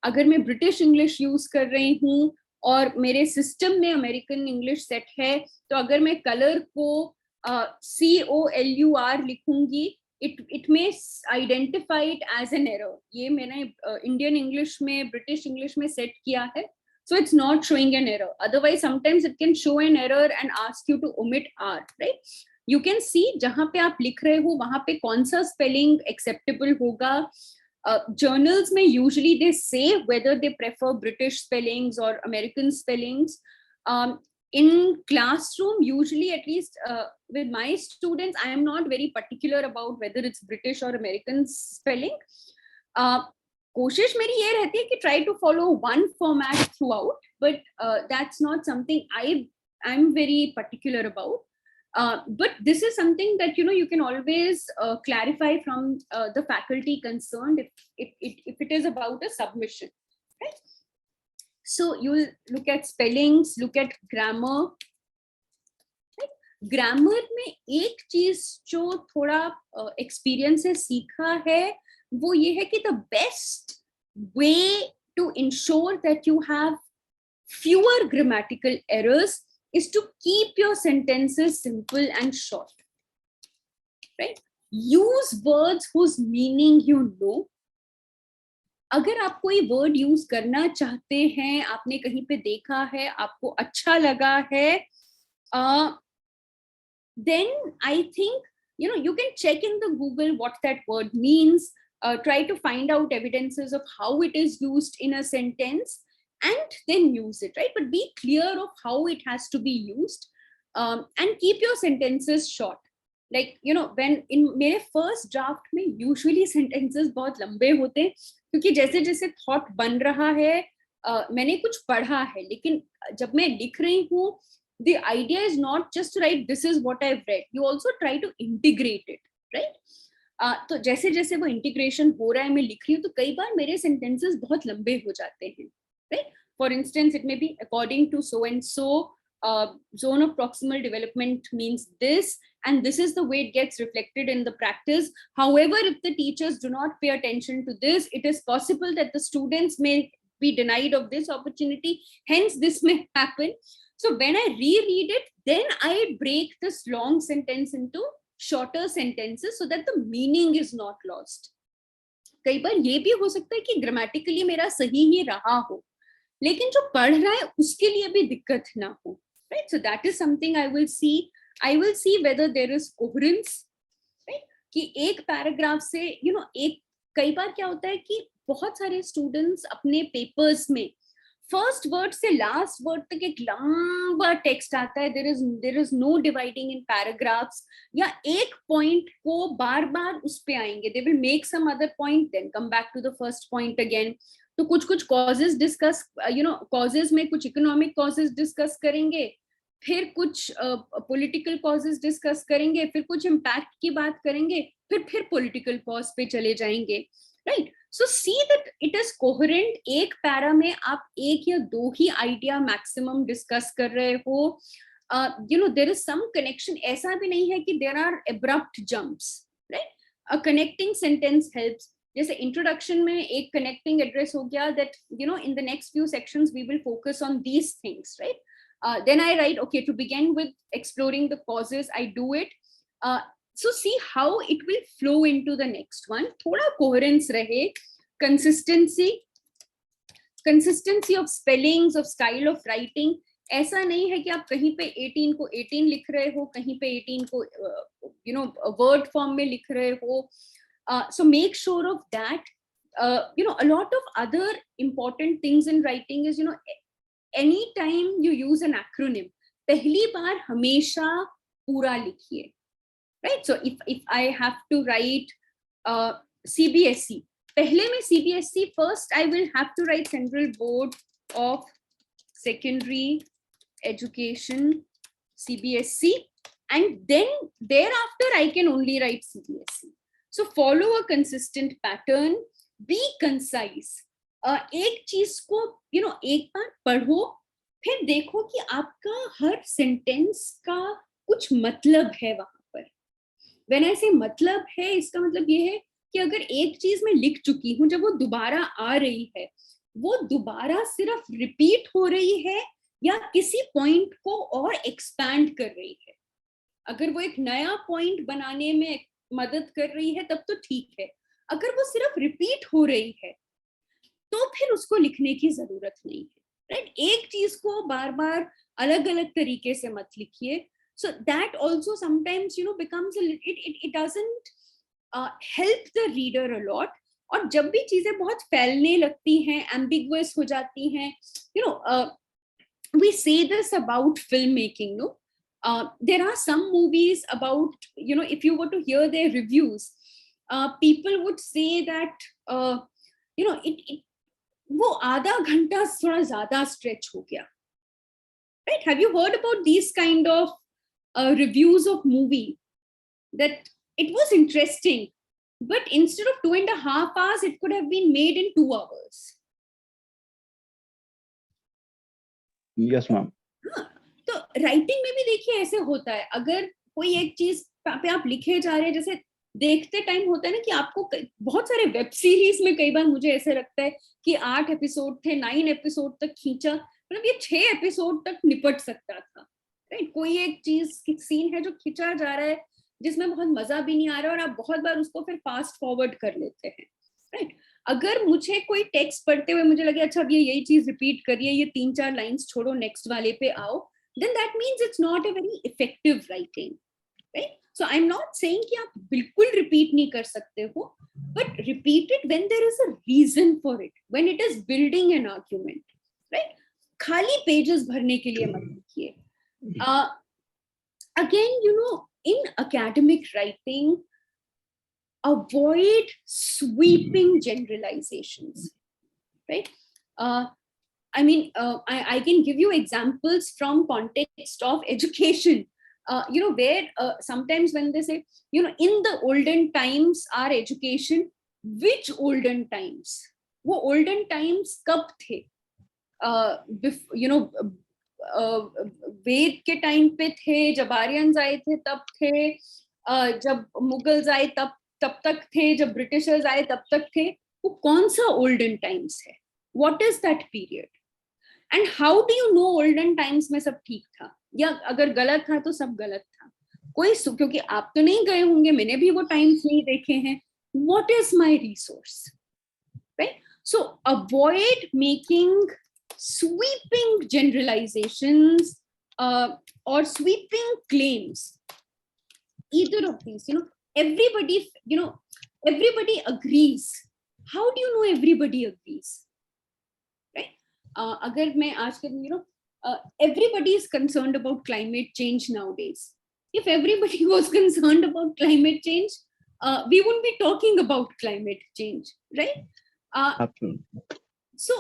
अगर मैं ब्रिटिश इंग्लिश यूज कर रही हूँ और मेरे सिस्टम में अमेरिकन इंग्लिश सेट है, तो अगर मैं कलर को COLUR लिखूंगी, it may identify it as an error. ये मैंने इंडियन इंग्लिश में ब्रिटिश इंग्लिश में सेट किया है, so it's not showing an error. Otherwise sometimes it can show an error and ask you to omit R, right? You can see जहां पे आप लिख रहे हो वहां पे कौन सा spelling acceptable होगा. Journals में usually they say whether they prefer British spellings or American spellings. In classroom, usually, at least with my students, I am not very particular about whether it's British or American spelling. कोशिश मेरी ये रहती है कि try to follow one format throughout, but that's not something I'm very particular about. But this is something that you can always clarify from the faculty concerned if it is about a submission, right? So you'll look at spellings, look at grammar. Grammar में एक चीज जो थोड़ा experience से सीखा है वो ये है कि the best way to ensure that you have fewer grammatical errors is to keep your sentences simple and short, right? Use words whose meaning you know. अगर आप कोई वर्ड यूज करना चाहते हैं, आपने कहीं पे देखा है, आपको अच्छा लगा है, then I think you can check in the Google what that word means, try to find out evidences of how it is used in a sentence and then use it, right? But be clear of how it has to be used, and keep your sentences short. Like when in मेरे first draft में usually sentences बहुत लंबे होते हैं क्योंकि जैसे जैसे thought बन रहा है, मैंने कुछ पढ़ा है, लेकिन जब मैं लिख रही हूँ, the idea is not just to write this is what I've read, you also try to integrate it, right? तो जैसे जैसे वो इंटीग्रेशन हो रहा है, मैं लिख रही हूँ, तो कई बार मेरे सेंटेंसेस बहुत लंबे हो जाते हैं, right? For instance, it may be according to so and so, zone of proximal development means this, and this is the way it gets reflected in the practice. However, if the teachers do not pay attention to this, it is possible that the students may be denied of this opportunity, hence this may happen. So when I reread it, then I break this long sentence into shorter sentences so that the meaning is not lost. कई बार ये भी हो सकता है कि grammatically मेरा सही ही रहा हो, लेकिन जो पढ़ रहा है उसके लिए भी दिक्कत ना हो, right? So that is something I will see whether there is coherence, right? कि एक पैराग्राफ से एक कई बार क्या होता है कि बहुत सारे स्टूडेंट्स अपने पेपर्स में फर्स्ट वर्ड से लास्ट वर्ड तक एक लंबा टेक्स्ट आता है, there is no dividing in paragraphs, या एक पॉइंट को बार बार उस पे आएंगे, they will make some other point then come back to the first point again. तो कुछ कॉजेज डिस्कस, कॉजेज में कुछ इकोनॉमिक कॉजेज डिस्कस करेंगे, फिर कुछ पॉलिटिकल कॉजेज डिस्कस करेंगे, फिर कुछ इम्पैक्ट की बात करेंगे, फिर पॉलिटिकल कॉज पे चले जाएंगे, right? So see that it is coherent. एक पैरा में आप एक या दो ही आइडिया मैक्सिमम डिस्कस कर रहे हो, देयर इज सम कनेक्शन. ऐसा भी नहीं है कि there are abrupt jumps, right? A connecting sentence helps. जैसे इंट्रोडक्शन में एक कनेक्टिंग एड्रेस हो गया, that in the next few sections we will focus on these things, right? Then I write, okay, to begin with exploring the causes, I do it. So see how it will flow into the next one. Thoda coherence rahe, consistency of spellings, of style of writing. ऐसा नहीं है कि आप कहीं पे 18 को 18 लिख रहे हो, कहीं पे 18 को वर्ड फॉर्म में लिख रहे हो. So make sure of that. A lot of other important things in writing is, anytime you use an acronym, पहली बार हमेशा पूरा लिखिए, right? So if I have to write CBSE, पहले में CBSE, first I will have to write Central Board of Secondary Education, CBSE, and then thereafter I can only write CBSE. So follow a consistent pattern, be concise. एक चीज को एक बार पढ़ो, फिर देखो कि आपका हर सेंटेंस का कुछ मतलब है वहां पर. व्हेन आई से मतलब है, इसका मतलब ये है कि अगर एक चीज मैं लिख चुकी हूं, जब वो दोबारा आ रही है, वो दोबारा सिर्फ रिपीट हो रही है या किसी पॉइंट को और एक्सपैंड कर रही है. अगर वो एक नया पॉइंट बनाने में मदद कर रही है तब तो ठीक है. अगर वो सिर्फ रिपीट हो रही है तो फिर उसको लिखने की जरूरत नहीं है, राइट? एक चीज को बार बार अलग अलग तरीके से मत लिखिए. So that also sometimes becomes it doesn't help the reader a lot. और जब भी चीजें बहुत फैलने लगती हैं, एम्बिगुअस हो जाती हैं, we say this about filmmaking, no? There are some movies about, if you were to hear their reviews, people would say that it वो आधा घंटा थोड़ा ज्यादा स्ट्रेच हो गया, right? Have you heard about these kind of reviews of movie, that it was interesting, but instead of 2.5 hours, it could have been made in 2 hours. Yes, ma'am. हाँ, तो writing में भी देखिए ऐसे होता है, अगर कोई एक चीज पे आप लिखे जा रहे हैं, जैसे देखते टाइम होता है ना कि आपको बहुत सारे वेब सीरीज में कई बार मुझे ऐसे लगता है कि 8 एपिसोड थे, 9 एपिसोड तक खींचा, मतलब ये 6 एपिसोड तक निपट सकता था, राइट? कोई एक चीज सीन है जो खींचा जा रहा है जिसमें बहुत मजा भी नहीं आ रहा और आप बहुत बार उसको फिर फास्ट फॉरवर्ड कर लेते हैं, राइट? अगर मुझे कोई टेक्स्ट पढ़ते हुए मुझे लगे अच्छा अब ये यही चीज रिपीट करिए, ये 3-4 लाइंस छोड़ो, नेक्स्ट वाले पे आओ, then that means it's not a very effective writing, right? So I'm not saying कि आप बिल्कुल रिपीट नहीं कर सकते हो, but repeat it when there is a reason for it, when it is building an argument, right? खाली pages भरने के लिए मत लिखिए. Again, you know, in academic writing, avoid sweeping generalizations, right? I mean, I can give you examples from context of education, you know, where sometimes when they say, you know, in the olden times, our education, which olden times? वो olden times कब थे? You know, वेद के time पे थे, जब Aryans आए थे तब थे, जब मुगल्स आए तब तक थे, जब ब्रिटिशर्स आए तब तक थे. वो कौन सा ओल्डन टाइम्स है? What is that period? And how do you know olden times में सब ठीक था, या अगर गलत था तो सब गलत था? कोई, क्योंकि आप तो नहीं गए होंगे, मैंने भी वो टाइम्स नहीं देखे हैं. What is my resource, right? So avoid making sweeping generalizations or sweeping claims. Either of these, you know, everybody agrees. How do you know everybody agrees, right? Agar main aaj ke, you know, everybody is concerned about climate change nowadays. If everybody was concerned about climate change, we wouldn't be talking about climate change, right? Absolutely. So,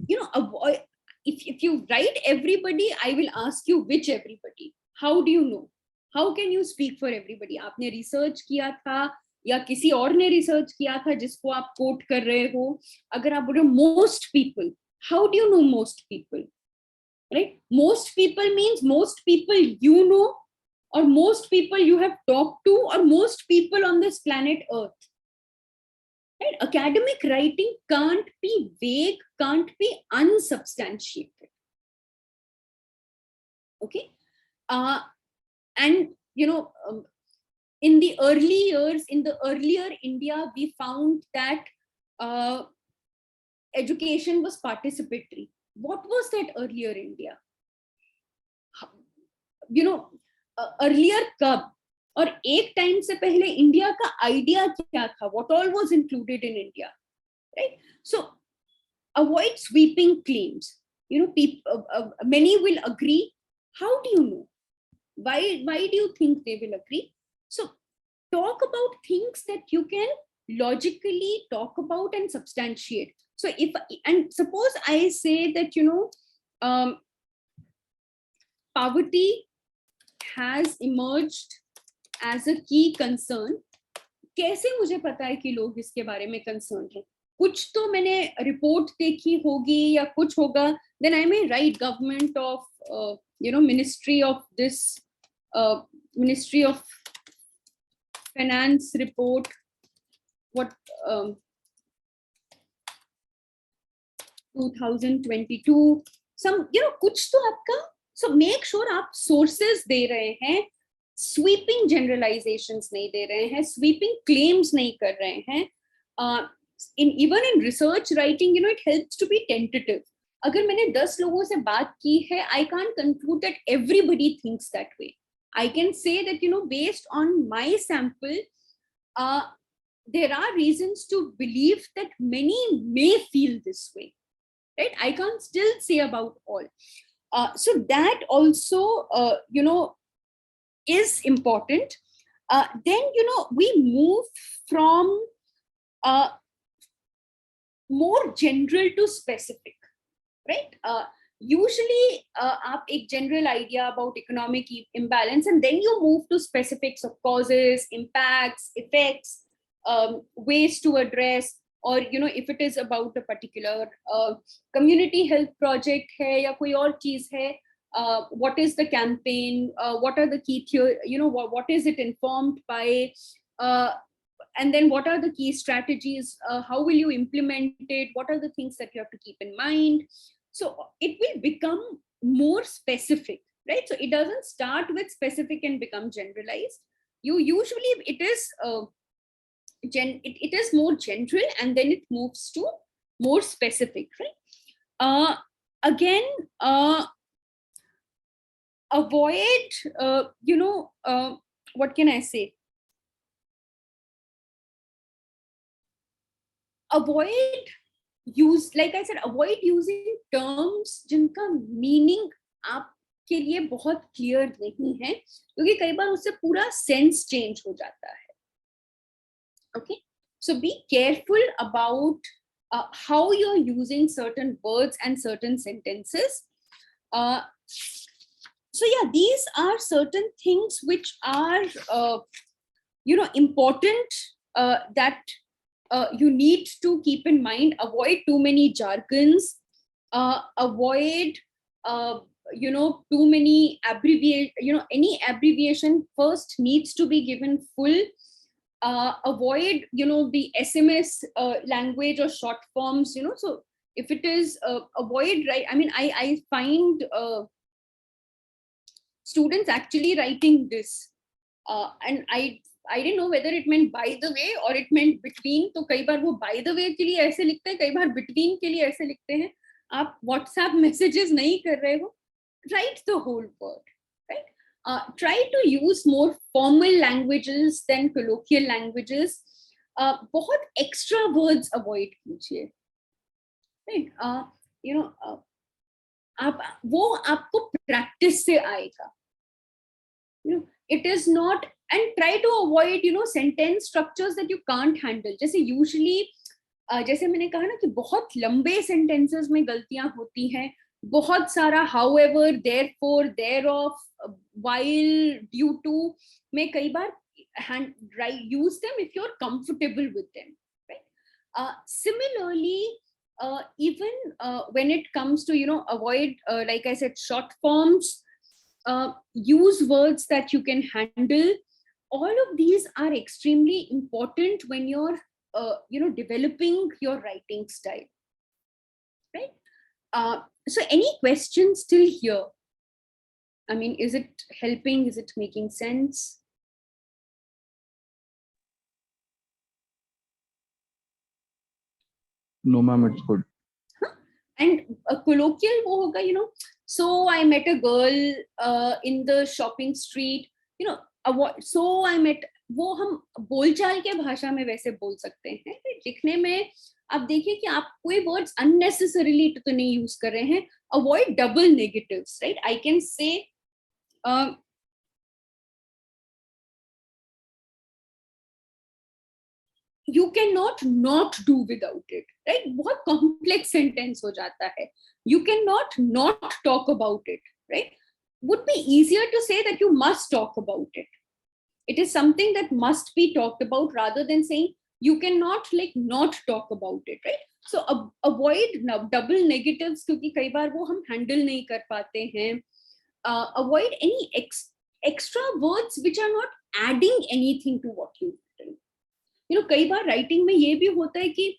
you know, avoid, if you write everybody, I will ask you which everybody. How do you know? How can you speak for everybody? आपने research किया था या किसी और ने research किया था जिसको आप कोट कर रहे हो? अगर आप बोलो most people, how do you know most people, right? Most people means most people you know, or most people you have talked to, or most people on this planet Earth. Right? Academic writing can't be vague, can't be unsubstantiated. Okay? And, you know, in the early years, in the earlier India, we found that education was participatory. What was that earlier India? You know, earlier कब और एक time से पहले India का idea क्या था? What all was included in India, right? So avoid sweeping claims. You know, people, many will agree. How do you know? Why do you think they will agree? So talk about things that you can logically talk about and substantiate. So and suppose I say that, you know, poverty has emerged as a key concern. कैसे मुझे पता है कि लोग इसके बारे में concern हैं? कुछ तो मैंने रिपोर्ट देखी होगी या कुछ होगा. then I may write government of, you know, ministry of this, ministry of finance report, what, 2022, some, you know, कुछ तो आपका. So make sure आप sources दे रहे हैं, sweeping generalizations नहीं दे रहे हैं, sweeping claims नहीं कर रहे हैं. Even in research writing, you know, it helps to be tentative. अगर मैंने 10 लोगों से बात की है, I can't conclude that everybody thinks that way. I can say that, you know, based on my sample, there are reasons to believe that many may feel this way, right? I can't still say about all. So that also, you know, is important. Then, you know, we move from more general to specific, right? Usually, आप एक general idea about economic imbalance, and then you move to specifics of causes, impacts, effects, ways to address. or if it is about a particular community health project hai ya koi aur cheez hai, what is the campaign, what are the key theory, what is it informed by, uh, and then what are the key strategies, how will you implement it, what are the things that you have to keep in mind. So it will become more specific, right? So it doesn't start with specific and become generalized. You usually, it is it is more general, and then it moves to more specific, right? Again, avoid, what can I say, avoid use, like I said, avoid using terms जिनका meaning आपके लिए बहुत clear नहीं है, क्योंकि कई बार उससे पूरा sense change हो जाता है. Okay, so be careful about how you're using certain words and certain sentences. So yeah, these are certain things which are important, that you need to keep in mind. Avoid too many jargons, avoid too many abbreviation, any abbreviation first needs to be given full. Avoid the SMS language or short forms, so if it is avoid, right, I mean, I find students actually writing this, and I didn't know whether it meant by the way or it meant between. तो कई बार वो by the way के लिए ऐसे लिखते हैं, कई बार between के लिए ऐसे लिखते हैं. आप WhatsApp messages नहीं कर रहे हो, write the whole word, right? Try to use more formal languages than colloquial languages. बहुत extra words avoid कीजिए, right? आप वो आपको practice से आएगा. It is not, and try to avoid sentence structures that you can't handle. जैसे usually जैसे मैंने कहा ना कि बहुत लंबे sentences में गलतियां होती हैं, बहुत सारा however, therefore, thereof, while, due to में कई बार use them if you're comfortable with them, right? Similarly, even when it comes to avoid, like I said, short forms, use words that you can handle. All of these are extremely important when you're developing your writing style, right? So any questions till here? I mean, is it helping? Is it making sense? No, ma'am, it's good. And a colloquial wo hoga, so I met a girl in the shopping street, so I met, वो हम बोलचाल के भाषा में वैसे बोल सकते हैं. लिखने में आप देखिए कि आप कोई वर्ड्स अननेसेसरीली तो नहीं यूज कर रहे हैं. Avoid double negatives, right? I can say you cannot not do without it, right? बहुत complex sentence हो जाता है. You cannot not talk about it, right? Would be easier to say that you must talk about it. It is something that must be talked about, rather than saying you cannot not talk about it, right? So avoid double negatives, क्योंकि कई बार वो हम handle नहीं कर पाते हैं. Avoid any extra words which are not adding anything to what you've written. कई बार writing में ये भी होता है कि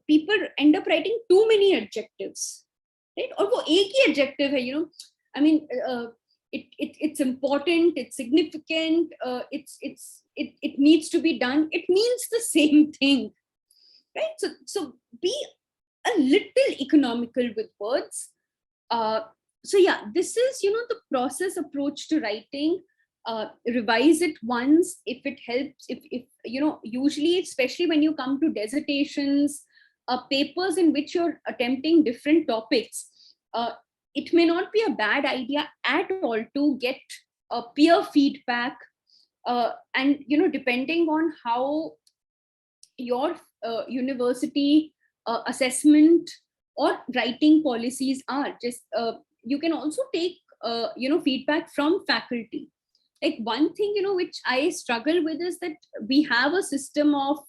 people end up writing too many adjectives, right? और वो एक ही adjective है, I mean, it's important, it's significant, it needs to be done. It means the same thing, right? So be a little economical with words. So yeah, this is the process approach to writing. Revise it once if it helps. If usually, especially when you come to dissertations, papers in which you're attempting different topics, it may not be a bad idea at all to get peer feedback, and depending on how your university assessment or writing policies are, just you can also take feedback from faculty. like one thing, which I struggle with is that we have a system of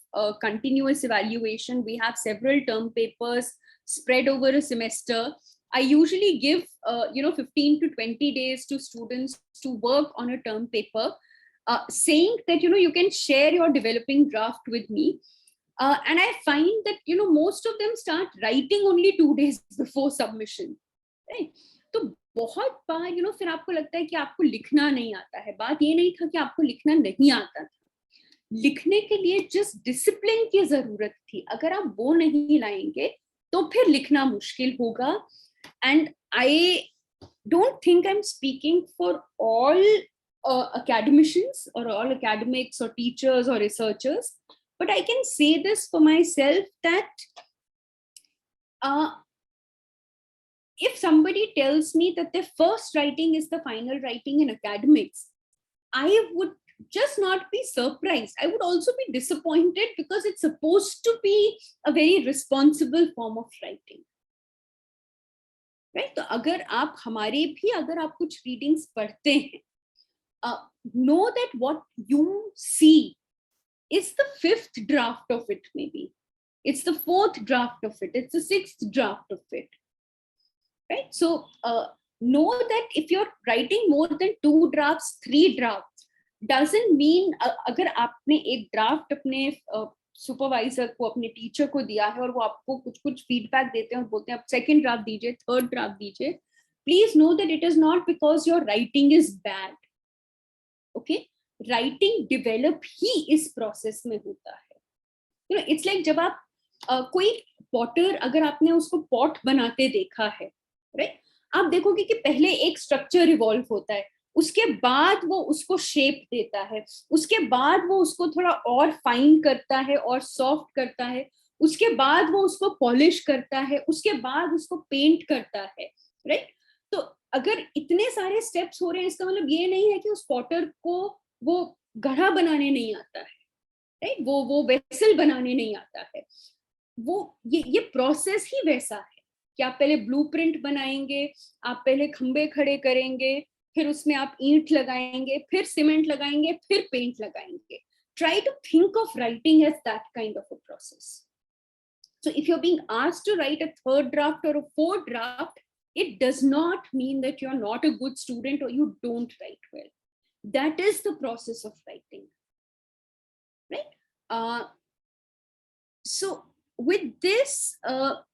continuous evaluation. We have several term papers spread over a semester. I usually give 15 to 20 days to students to work on a term paper, saying that you can share your developing draft with me. And I find that most of them start writing only 2 days before submission, right? तो बहुत बार फिर आपको लगता है कि आपको लिखना नहीं आता है. बात ये नहीं था कि आपको लिखना नहीं आता था, लिखने के लिए जिस डिसिप्लिन की जरूरत थी, अगर आप वो नहीं लाएंगे तो फिर लिखना मुश्किल होगा. And I don't think I'm speaking for all academicians or all academics or teachers or researchers, but I can say this for myself that if somebody tells me that their first writing is the final writing in academics, I would just not be surprised. I would also be disappointed because it's supposed to be a very responsible form of writing. Right? तो अगर आप हमारे भी अगर आप कुछ readings पढ़ते हैं, know that what you see is the 5th draft of it, maybe it's the 4th draft of it, it's the 6th draft of it, right? So know that if you're writing more than 2 drafts, 3 drafts, doesn't mean अगर आपने एक draft अपने supervisor को, अपने teacher को दिया है और वो आपको कुछ फीडबैक देते हैं और बोलते हैं आप सेकंड ड्राफ्ट दीजिए, थर्ड ड्राफ्ट दीजिए, please know that it is not because your writing is bad. Okay, writing develop ही इस प्रोसेस में होता है. इट्स लाइक जब आप कोई पॉटर, अगर आपने उसको पॉट बनाते देखा है, राइट, आप देखोगे कि पहले एक स्ट्रक्चर इवॉल्व होता है, उसके बाद वो उसको शेप देता है, उसके बाद वो उसको थोड़ा और फाइन करता है और सॉफ्ट करता है, उसके बाद वो उसको पॉलिश करता है, उसके बाद उसको पेंट करता है, राइट? तो अगर इतने सारे स्टेप्स हो रहे हैं, इसका मतलब ये नहीं है कि उस पॉटर को वो घड़ा बनाने नहीं आता है, राइट? वो वेसल बनाने नहीं आता है. वो ये प्रोसेस ही वैसा है कि आप पहले ब्लूप्रिंट बनाएंगे, आप पहले खंबे खड़े करेंगे, फिर उसमें आप ईंट लगाएंगे, फिर सीमेंट लगाएंगे, फिर पेंट लगाएंगे. Try to think of writing as that kind of a process. So if you're being asked to write a 3rd draft or a 4th draft, it does not mean that you're not a good student or you don't write well. That is the process of writing, right? So with this, I'll,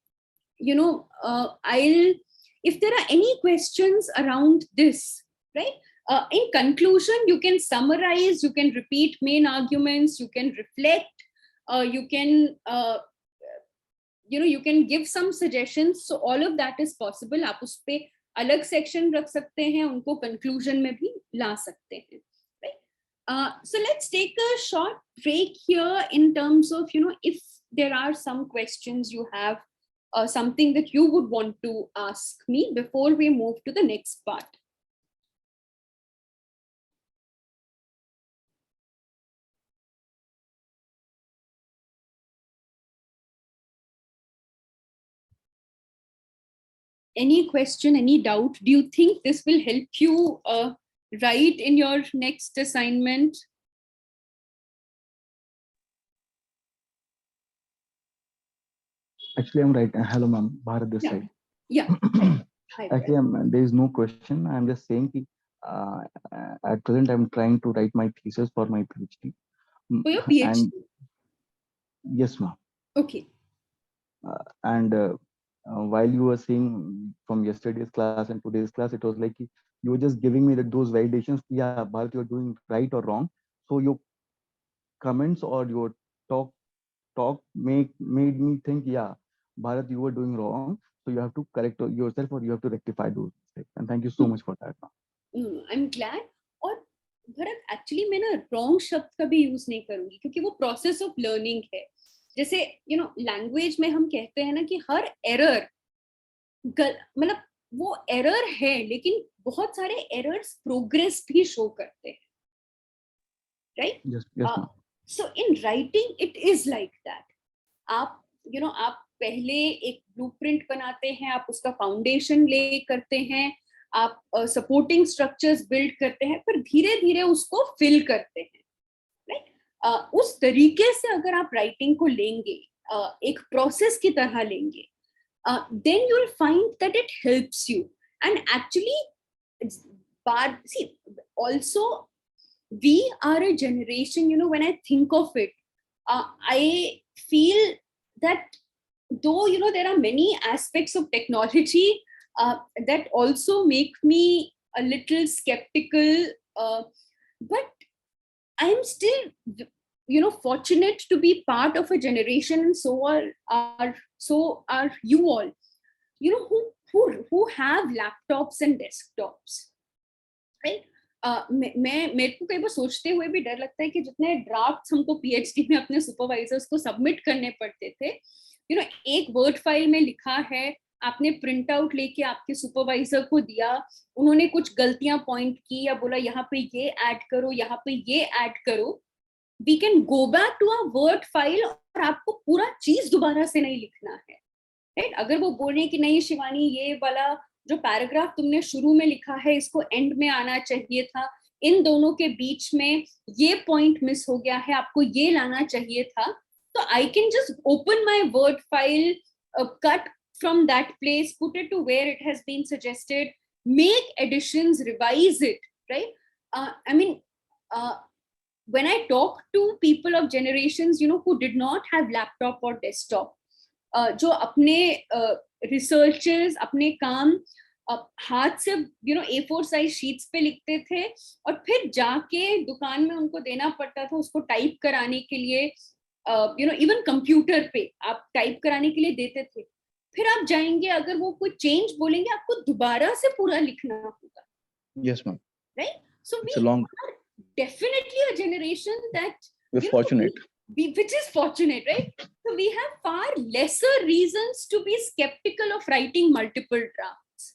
if there are any questions around this, right? In conclusion, you can summarize, you can repeat main arguments, you can reflect, you can you can give some suggestions. So all of that is possible. आप उस पे अलग section रख सकते हैं, उनको conclusion में भी ला सकते हैं, right? So let's take a short break here in terms of if there are some questions you have, something that you would want to ask me before we move to the next part. Any question, any doubt? Do you think this will help you write in your next assignment? Actually, I'm right. Hello, ma'am. Bharat this side. Yeah. Hi, actually, there is no question. I'm just saying that at present, I'm trying to write my thesis for my PhD. For your PhD? And, yes, ma'am. Okay. And while you were saying from yesterday's class and today's class, it was like you were just giving me those validations. Yeah, Bharat, you're doing right or wrong. So your comments or your talk made me think, yeah, Bharat, you were doing wrong. So you have to correct yourself or you have to rectify those mistakes. And thank you so much for that. I'm glad. और Bharat, actually मैं ना wrong शब्द कभी use नहीं करूंगी, क्योंकि वो process of learning है. जैसे लैंग्वेज में हम कहते हैं ना कि हर एरर, मतलब वो एरर है, लेकिन बहुत सारे एरर्स प्रोग्रेस भी शो करते हैं, right? yes, so in writing it is like that. आप आप पहले एक ब्लूप्रिंट बनाते हैं, आप उसका फाउंडेशन ले करते हैं, आप सपोर्टिंग स्ट्रक्चर्स बिल्ड करते हैं, पर धीरे धीरे उसको फिल करते हैं, राइट? उस तरीके से अगर आप राइटिंग को लेंगे, एक प्रोसेस की तरह लेंगे, then you will find that it helps you. And actually, see, also we are a generation, when I think of it, I feel that though there are many aspects of technology that also make me a little skeptical, but I'm still fortunate to be part of a generation, and so are you all, who have laptops and desktops, right? मेरे को कई बार सोचते हुए भी डर लगता है कि जितने ड्राफ्ट्स हमको पीएचडी में अपने सुपरवाइजर्स को सबमिट करने पड़ते थे, एक वर्ड फाइल में लिखा है, आपने प्रिंट आउट लेके आपके सुपरवाइजर को दिया, उन्होंने कुछ गलतियां पॉइंट की या बोला यहाँ पे ये ऐड करो, यहाँ पे ये ऐड करो, we can go back to a word file और आपको पूरा चीज दोबारा से नहीं लिखना है, राइट? अगर वो बोले कि नहीं शिवानी, ये वाला जो पैराग्राफ तुमने शुरू में लिखा है इसको एंड में आना चाहिए था, इन दोनों के बीच में ये पॉइंट मिस हो गया है, आपको ये लाना चाहिए था, तो I can just open my word file, cut from that place, put it to where it has been suggested, make additions, revise it, right? I mean, when I talk to people of generations, who did not have laptop or desktop, जो अपने researches, अपने काम हाथ से A4 size sheets पे लिखते थे और फिर जाके दुकान में उनको देना पड़ता था उसको टाइप कराने के लिए, इवन कंप्यूटर पे आप टाइप कराने के लिए देते थे, फिर आप जाएंगे, अगर वो कोई चेंज बोलेंगे आपको दोबारा से पूरा लिखना होगा. Yes, ma'am. Right? So It's we a long. are definitely a generation that We're fortunate. which is fortunate, right? So we have far lesser reasons to be skeptical of writing multiple drafts.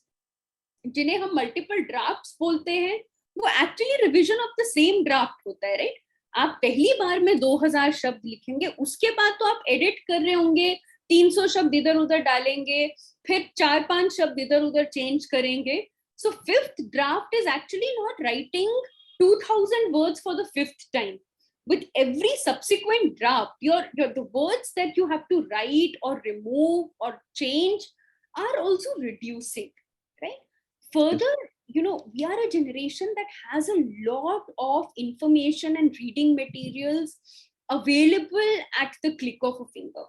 जिन्हें हम multiple drafts बोलते हैं, वो actually revision of the same draft होता है, right? आप पहली बार में 2000 शब्द लिखेंगे, उसके बाद तो आप edit कर रहे होंगे, 300 शब्द इधर उधर डालेंगे, फिर 4-5 शब्द इधर उधर चेंज करेंगे. So fifth draft is actually not writing 2000 words for the fifth time. With every subsequent draft, the words that you have to write or remove or change are also reducing, right? Further, we are a generation that has a lot of information and reading materials available at the click of a finger.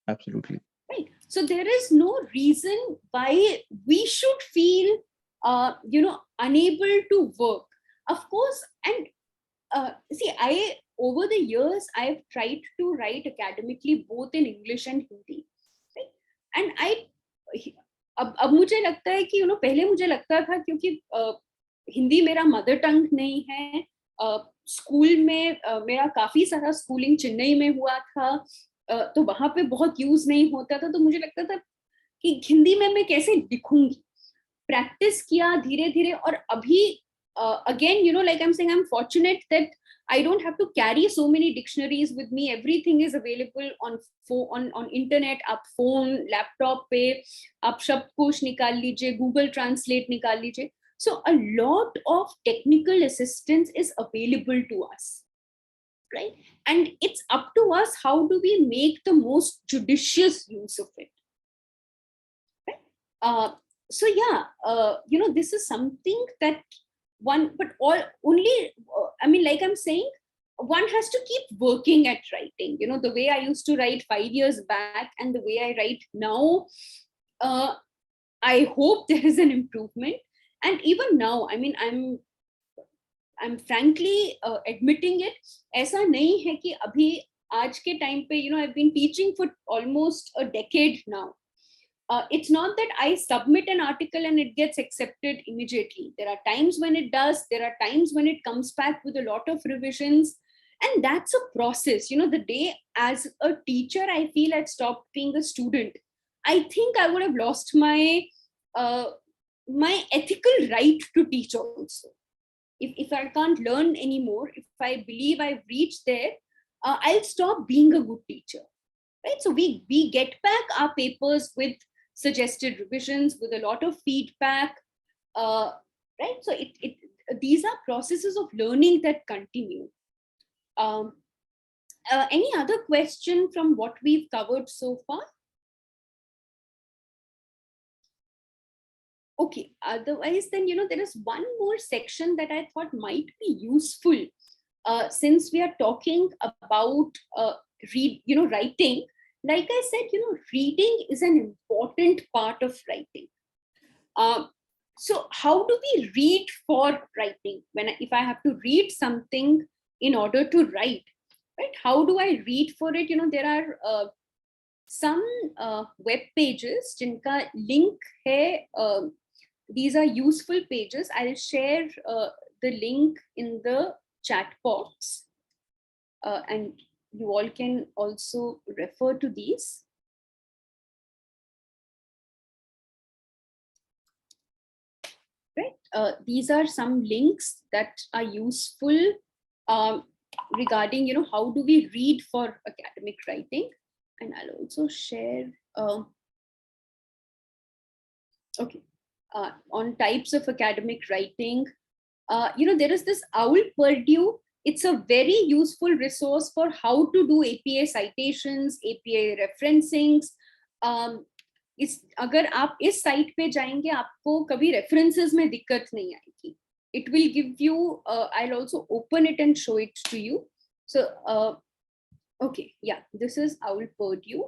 Absolutely. Right. So there is no reason why we should feel, unable to work. Of course, and see, over the years, I've tried to write academically both in English and Hindi. Right? And अब मुझे लगता है कि पहले मुझे लगता था क्योंकि हिंदी मेरा मदर टंग नहीं है, स्कूल में मेरा काफी सारा स्कूलिंग चेन्नई में हुआ था, तो वहां पे बहुत यूज नहीं होता था, तो मुझे लगता था कि हिंदी में मैं कैसे लिखूंगी. प्रैक्टिस किया धीरे धीरे, और अभी again, like I'm saying, I'm fortunate that I don't have to carry so many dictionaries with me. Everything is available on internet. आप phone, laptop पे आप शब्दकोश निकाल लीजिए, Google Translate निकाल लीजिए. So a lot of technical assistance is available to us, right? And it's up to us how do we make the most judicious use of it, right? So yeah, this is something that I mean, like I'm saying, one has to keep working at writing. The way I used to write 5 years back and the way I write now, I hope there is an improvement. And even now, I mean, I'm frankly admitting it. ऐसा नहीं है कि अभी आज के time पे, I've been teaching for almost a decade now. It's not that I submit an article and it gets accepted immediately. There are times when it does. There are times when it comes back with a lot of revisions. And that's a process. The day as a teacher, I feel I'd stopped being a student, I think I would have lost my ethical right to teach also. If I can't learn anymore, if I believe I've reached there, I'll stop being a good teacher, right? So we get back our papers with suggested revisions, with a lot of feedback. right? So these are processes of learning that continue. Any other question from what we've covered so far? Okay, otherwise then, there is one more section that I thought might be useful, since we are talking about writing. Like I said, reading is an important part of writing. So how do we read for writing? If I have to read something in order to write, right? How do I read for it? There are some web pages जिनका link है. These are useful pages. I'll share the link in the chat box, and you all can also refer to these. Right? These are some links that are useful regarding, how do we read for academic writing. And I'll also share, okay, on types of academic writing. There is this OWL Purdue. It's a very useful resource for how to do APA citations, APA referencings. अगर आप इस site पे जाएंगे, आपको कभी references में दिक्कत नहीं आएगी. It will give you, I'll also open it and show it to you. So, okay, yeah, this is OWL Purdue.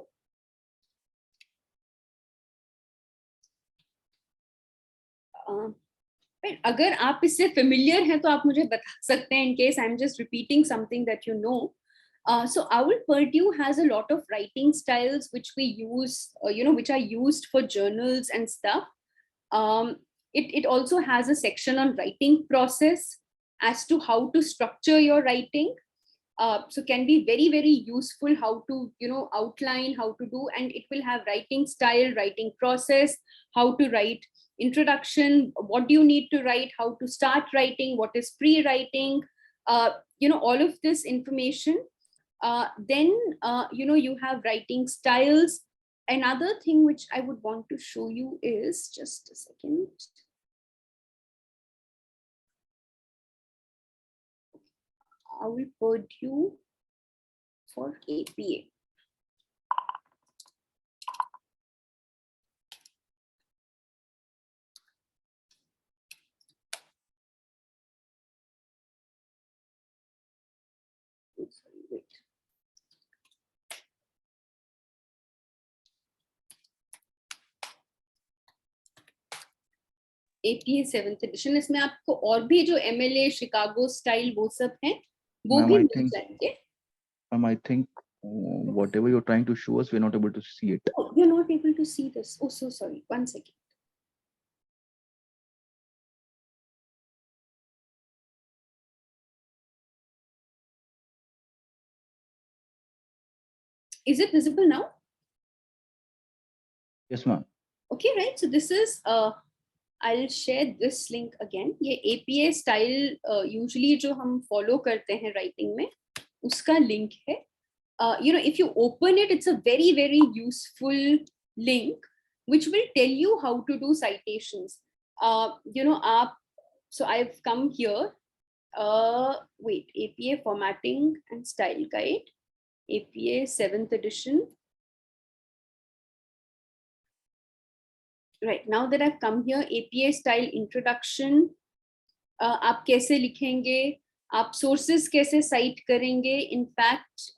Right. अगर आप इससे familiar हैं तो आप मुझे बता सकते हैं, in case I'm just repeating something that you know. So OWL Purdue has a lot of writing styles which we use, which are used for journals and stuff. It also has a section on writing process as to how to structure your writing. So can be very, very useful how to, outline, how to do, and it will have writing style, writing process, how to write introduction, what do you need to write, how to start writing, what is pre-writing, all of this information. Then, you have writing styles. Another thing which I would want to show you is, just a second. I will Purdue for APA. Sorry, wait. APA 7th edition. इसमें आपको और भी जो MLA, Chicago style वो सब हैं, वो भी मिल जाएंगे. I think whatever you're trying to show us, we're not able to see it. Oh, you're not able to see this. Oh, so sorry. One second. Is it visible now? Yes, ma'am. Okay, right. So this is, I'll share this link again. ये APA style usually जो हम follow करते हैं writing में, उसका link है. If you open it, it's a very, very useful link which will tell you how to do citations. So I've come here. Wait, APA formatting and style guide, APA 7th edition. Right, now that I've come here, APA style introduction. आप कैसे लिखेंगे, आप sources कैसे cite करेंगे, in fact,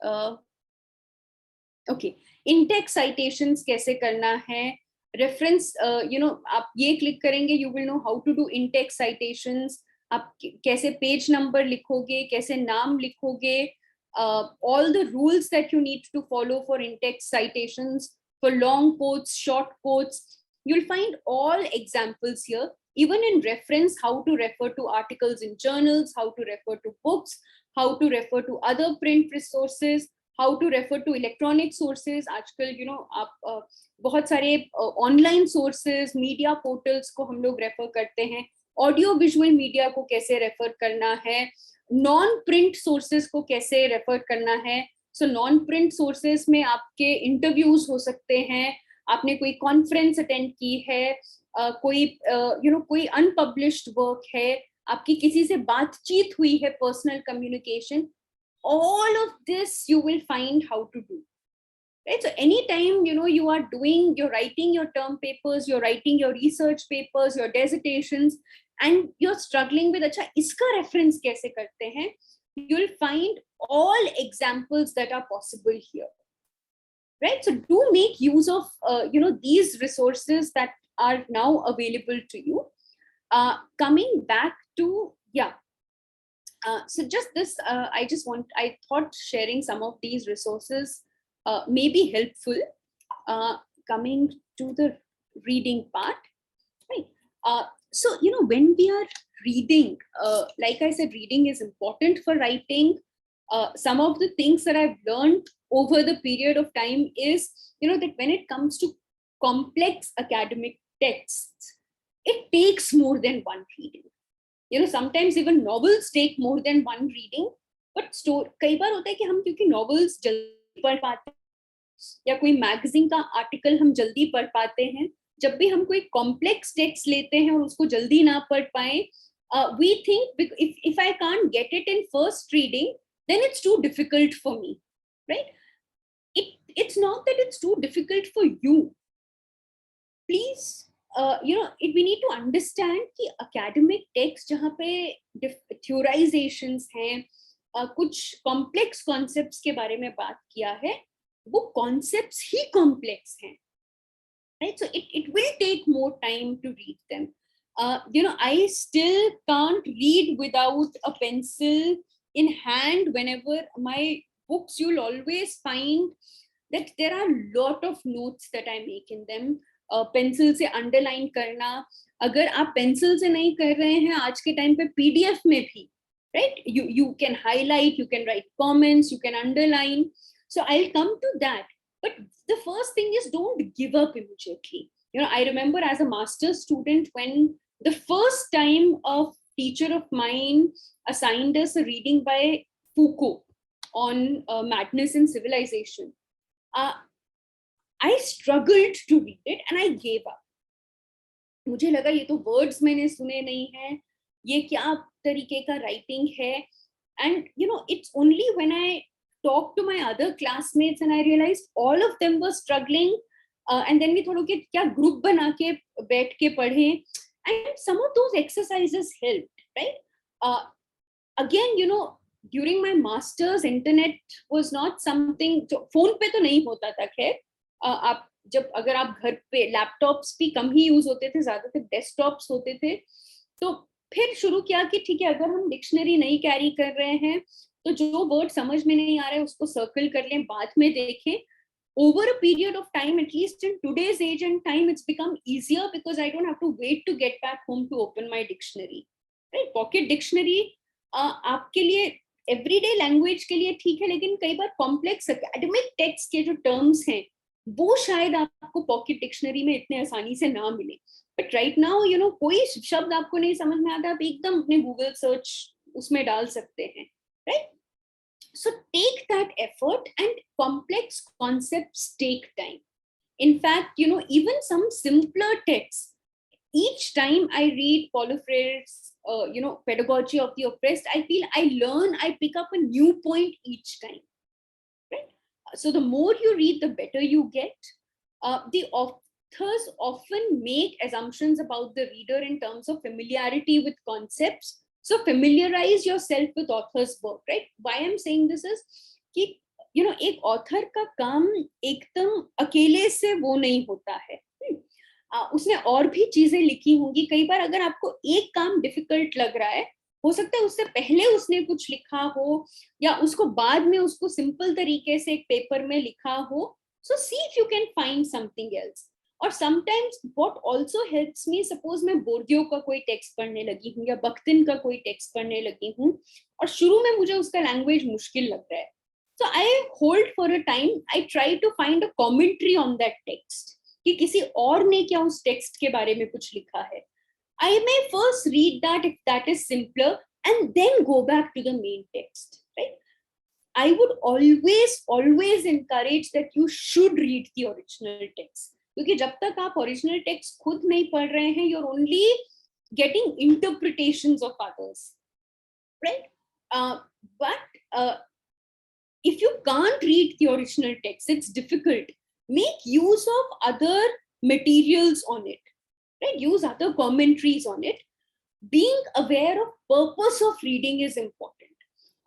okay, in-text citations कैसे करना है, reference, आप ये click करेंगे, you will know how to do in-text citations, आप कैसे page number लिखोगे, कैसे नाम लिखोगे, all the rules that you need to follow for in-text citations, for long quotes, short quotes. You'll find all examples here, even in reference, how to refer to articles in journals, how to refer to books, how to refer to other print resources, how to refer to electronic sources. आजकल, आप बहुत सारे online sources, media portals को हम लोग refer करते हैं. Audio visual media को कैसे refer करना है, non-print sources को कैसे refer करना है. So non-print sources में आपके interviews हो सकते हैं, आपने कोई कॉन्फ्रेंस अटेंड की है, कोई कोई अनपब्लिश्ड वर्क है, आपकी किसी से बातचीत हुई है, personal communication, all of this you will find how to do, right? So anytime you're writing your term papers, you're writing your research papers, your dissertations, and you're struggling with acha iska reference kaise karte hain, you'll find all examples that are possible here, right? So do make use of these resources that are now available to you. Coming back to so just this, I thought sharing some of these resources may be helpful. Coming to the reading part, right? So when we are reading, like I said, reading is important for writing. Some of the things that I've learned over the period of time is, that when it comes to complex academic texts, it takes more than one reading. Sometimes even novels take more than one reading, but कई बार होता है कि हम क्योंकि novels जल्दी पढ़ पाते हैं या कोई मैगजीन का आर्टिकल हम जल्दी पढ़ पाते हैं, जब भी हम कोई कॉम्प्लेक्स टेक्स्ट लेते हैं और उसको जल्दी ना पढ़ पाए, we think if I can't get it in first reading, then it's too difficult for me, right? It's not that it's too difficult for you. Please, we need to understand कि academic text जहाँ पे theorizations हैं, कुछ complex concepts के बारे में बात किया है, वो concepts ही complex हैं, right? So it will take more time to read them. I still can't read without a pencil in hand. Whenever my books, you'll always find that there are a lot of notes that I make in them. Pencil से underline करना, अगर आप pencil से नहीं कर रहे हैं आज के टाइम पे पीडीएफ में भी, right, you can highlight, you can write comments, you can underline. So I'll come to that, but the first thing is don't give up immediately. I remember as a master's student, when the first time a teacher of mine assigned us a reading by Foucault on madness and civilization, I struggled to read it and I gave up. मुझे लगा ये तो words मैंने सुने नहीं हैं, ये क्या तरीके का writing है, and it's only when I talked to my other classmates and I realized all of them were struggling, and then we thought okay क्या group बना के बैठ के पढ़ें, and some of those exercises helped, right? Again, during my masters, internet was not something, phone पे तो नहीं होता था, खैर आप जब अगर आप घर पे, लैपटॉप्स भी कम ही यूज होते थे, ज्यादातर डेस्कटॉप्स होते थे, तो फिर शुरू किया कि ठीक है, अगर हम डिक्शनरी नहीं कैरी कर रहे हैं तो जो वर्ड समझ में नहीं आ रहे हैं उसको सर्कल कर लें, बाद में देखें. Over a period of time, at least in today's age and time, it's become easier because I don't have to wait to get back home to open my dictionary, right? Pocket dictionary आपके लिए everyday language के लिए ठीक है, लेकिन कई बार complex academic text के जो terms हैं वो शायद आपको पॉकेट डिक्शनरी में इतने आसानी से ना मिले. बट राइट नाउ कोई शब्द आपको नहीं समझ में आता, आप एकदम अपने गूगल सर्च उसमें डाल सकते हैं, right? So take that effort, and complex concepts take time. In fact, even some simpler texts, each time I read Paulo Freire's, Pedagogy of the Oppressed, I feel I learn, I pick up a new point each time, right? So the more you read, the better you get. The authors often make assumptions about the reader in terms of familiarity with concepts. So familiarize yourself with author's work, right? Why I'm saying this is कि एक author का काम एकदम अकेले से वो नहीं होता है. उसने और भी चीजें लिखी होंगी. कई बार अगर आपको एक काम डिफिकल्ट लग रहा है, हो सकता है उससे पहले उसने कुछ लिखा हो या उसको बाद में उसको सिंपल तरीके से एक पेपर में लिखा हो. So see if you can find something else. और sometimes what also helps me, suppose मैं बोर्डियो का कोई टेक्स्ट पढ़ने लगी हूँ या बख्तिन का कोई टेक्स्ट पढ़ने लगी हूँ और शुरू में मुझे उसका लैंग्वेज मुश्किल लग रहा है. So I hold for a time, I try to find a commentary on that text, कि किसी और ने क्या उस टेक्स्ट के बारे में कुछ लिखा है. I may first read that if that is simpler and then go back to the main text, right? I would always encourage that you should read the original text, क्योंकि जब तक आप ओरिजिनल टेक्स्ट खुद नहीं पढ़ रहे हैं, you're only getting interpretations of others, right? But if you can't read the original text, it's difficult. Make use of other materials on it, right? Use other commentaries on it. Being aware of purpose of reading is important.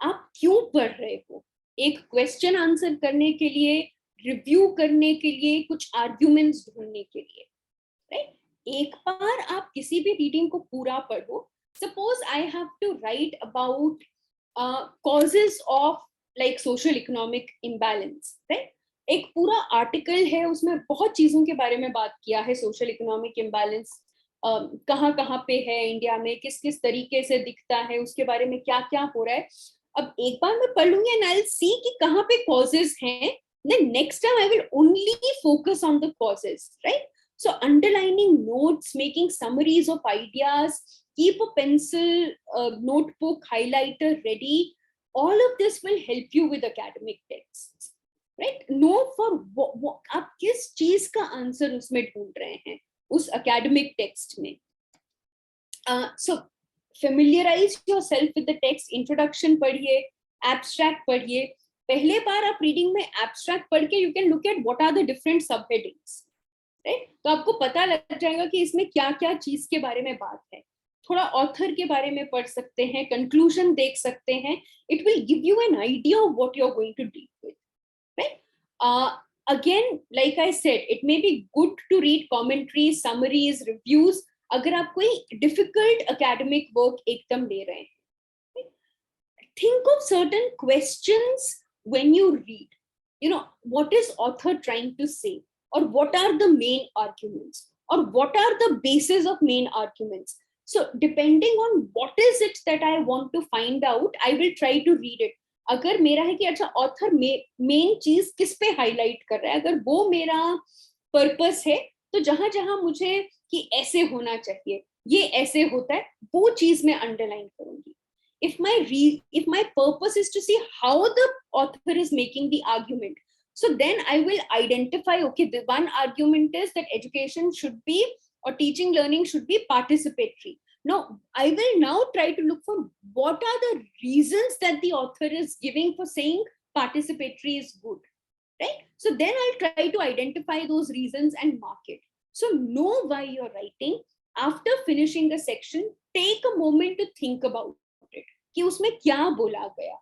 आप क्यों पढ़ रहे हो? एक question answer करने के लिए, review करने के लिए, कुछ आर्ग्यूमेंट्स ढूंढने के लिए, राइट? एक बार आप किसी भी रीडिंग को पूरा पढ़ो. Suppose I have to write about causes of like social economic imbalance, right? एक पूरा आर्टिकल है, उसमें बहुत चीजों के बारे में बात किया है. सोशल इकोनॉमिक इम्बैलेंस कहाँ कहाँ पे है इंडिया में, किस किस तरीके से दिखता है, उसके बारे में क्या क्या हो रहा है. अब एक बार मैं पढ़ लूंगी एंड आई विल सी कि कहाँ पे कॉजेस हैं. Then next time I will only focus on the causes, right? So underlining notes, making summaries of ideas, keep a pencil, notebook, highlighter ready. All of this will help you with academic texts, right? Know for what आप किस चीज का answer उसमें ढूंढ रहे हैं उस academic text में. So familiarize yourself with the text. Introduction पढ़िए, abstract पढ़िए. पहले बार आप रीडिंग में एब्स्ट्रैक्ट पढ़ के you can look at what are the different sub headings, right? तो आपको पता लग जाएगा कि इसमें क्या क्या चीज के बारे में बात है. थोड़ा ऑथर के बारे में पढ़ सकते हैं, कंक्लूजन देख सकते हैं. It will give you an idea of what you are going to deal with, right? Again like I said, it may be good to read commentaries, summaries, reviews अगर आप कोई डिफिकल्ट एकेडमिक वर्क एकदम ले रहे हैं. Think of certain questions when you read. You know, what is author trying to say, or what are the main arguments, or what are the basis of main arguments? So depending on what is it that I want to find out, I will try to read it. अगर मेरा है कि अच्छा author main चीज किस पे highlight कर रहा है, अगर वो मेरा पर्पस है, तो जहां जहां मुझे कि ऐसे होना चाहिए, ये ऐसे होता है, वो चीज मैं अंडरलाइन करूंगी. If my purpose is to see how the author is making the argument, so then I will identify, okay, the one argument is that education should be, or teaching learning should be participatory. Now I will now try to look for what are the reasons that the author is giving for saying participatory is good, right? So then I'll try to identify those reasons and mark it. So know why you're writing. After finishing a section, take a moment to think about it कि उसमें क्या बोला गया.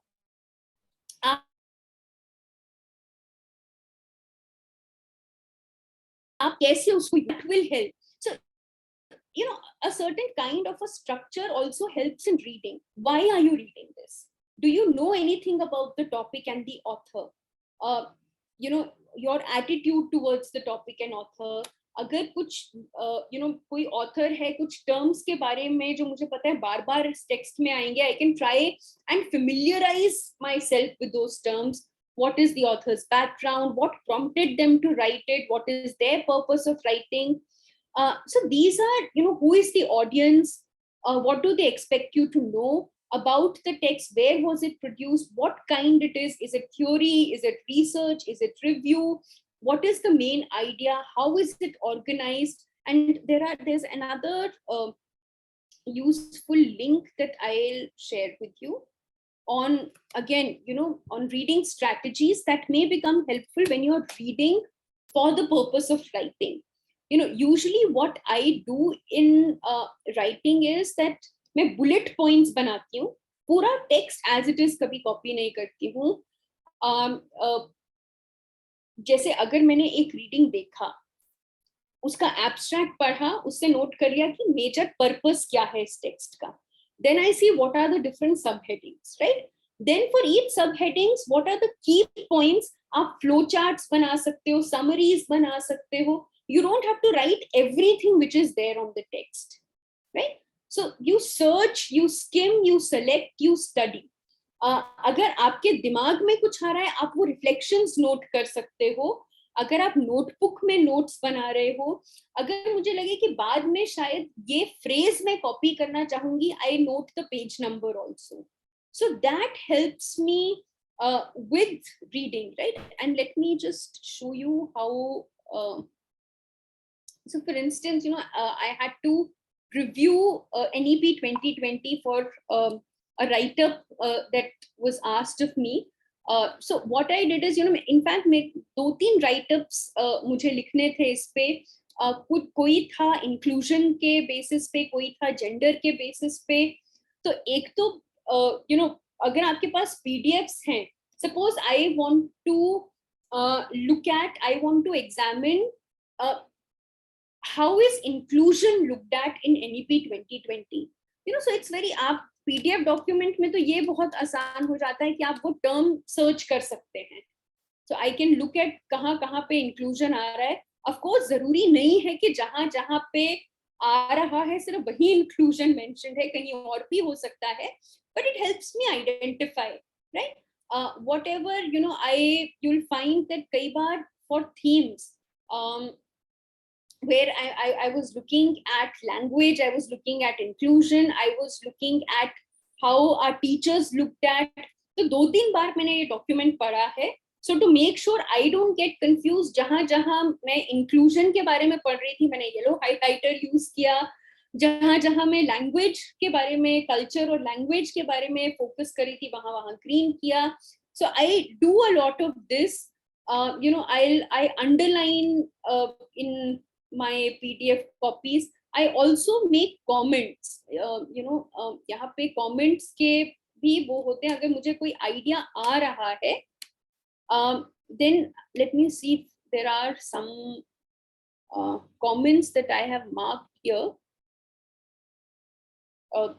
आप कैसे उसको, that will help. So you know, a certain kind of a structure also helps in reading. Why are you reading this? Do you know anything about the topic and the author? You know, your attitude towards the topic and author. अगर कुछ you know, कोई author है, कुछ terms के बारे में जो मुझे पता है बार बार इस टेक्स्ट में आएंगे, I can try and familiarize myself with those terms. What is the author's background? What prompted them to write it? What is their purpose of writing? So these are, you know, who is the audience? What do they expect you to know about the text? Where was it produced? What kind it is? Is it theory? Is it research? Is it review? What is the main idea? How is it organized? And there's another useful link that I'll share with you on, again, you know, on reading strategies that may become helpful when you're reading for the purpose of writing. You know, usually what I do in writing is that मैं bullet points बनाती हूँ. पूरा text as it is कभी copy नहीं करती हूँ. जैसे अगर मैंने एक रीडिंग देखा, उसका एब्स्ट्रैक्ट पढ़ा, उससे नोट कर लिया कि मेजर पर्पस क्या है इस टेक्स्ट का. Then I see what are the different subheadings, right? Then for each subheadings, what are the key points? आप flow charts बना सकते हो, summaries बना सकते हो. You don't have to write everything which is there on the text, right? So you search, you skim, you select, you study. अगर आपके दिमाग में कुछ आ रहा है, आप वो रिफ्लेक्शंस नोट कर सकते हो. अगर आप नोटबुक में नोट्स बना रहे हो, अगर मुझे लगे कि बाद में शायद ये फ्रेज मैं कॉपी करना चाहूंगी, I note the page number also. So that helps me with reading, right? And let me just show you how So for instance, I had to review NEP 2020 for a write-up that was asked of me. So what I did is, in fact, मैं 2-3 write-ups मुझे लिखने थे इस पे. कोई था inclusion के basis पे, कोई था जेंडर के बेसिस पे. तो एक तो अगर आपके पास PDFs हैं, suppose I want to I want to examine how is inclusion looked at in NEP 2020. So it's very, आप PDF document में तो ये बहुत आसान हो जाता है कि आप वो टर्म सर्च कर सकते हैं. So I can look at कहाँ कहाँ पे inclusion आ रहा है. Of course जरूरी नहीं है कि जहाँ जहाँ पे आ रहा है सिर्फ वही inclusion mentioned है, कहीं और भी हो सकता है. But it helps me identify, right? Whatever, you'll find that कई बार for themes, where I was looking at language, I was looking at inclusion, I was looking at how our teachers looked at. तो 2-3 बार मैंने ये document पढ़ा है. So to make sure I don't get confused, जहाँ जहाँ मैं inclusion के बारे में पढ़ रही थी, मैंने yellow highlighter use किया. जहाँ जहाँ मैं language के बारे में, culture और language के बारे में focus करी थी, वहाँ वहाँ green किया. So I do a lot of this. I underline in my PDF copies. I also make comments. यहाँ पे comments के भी वो होते हैं. अगर मुझे कोई idea आ रहा है, then let me see if there are some comments that I have marked here.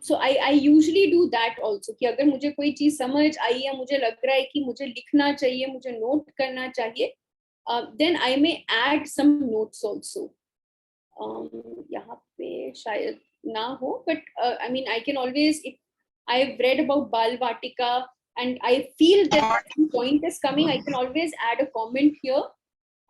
So I usually do that also, कि अगर मुझे कोई चीज समझ आई या मुझे लग रहा है कि मुझे लिखना चाहिए, मुझे नोट करना चाहिए, then I may add some notes also. यहाँ पे शायद ना हो, but I mean I can always, if I've read about Bal Vatika and I feel that some point is coming, I can always add a comment here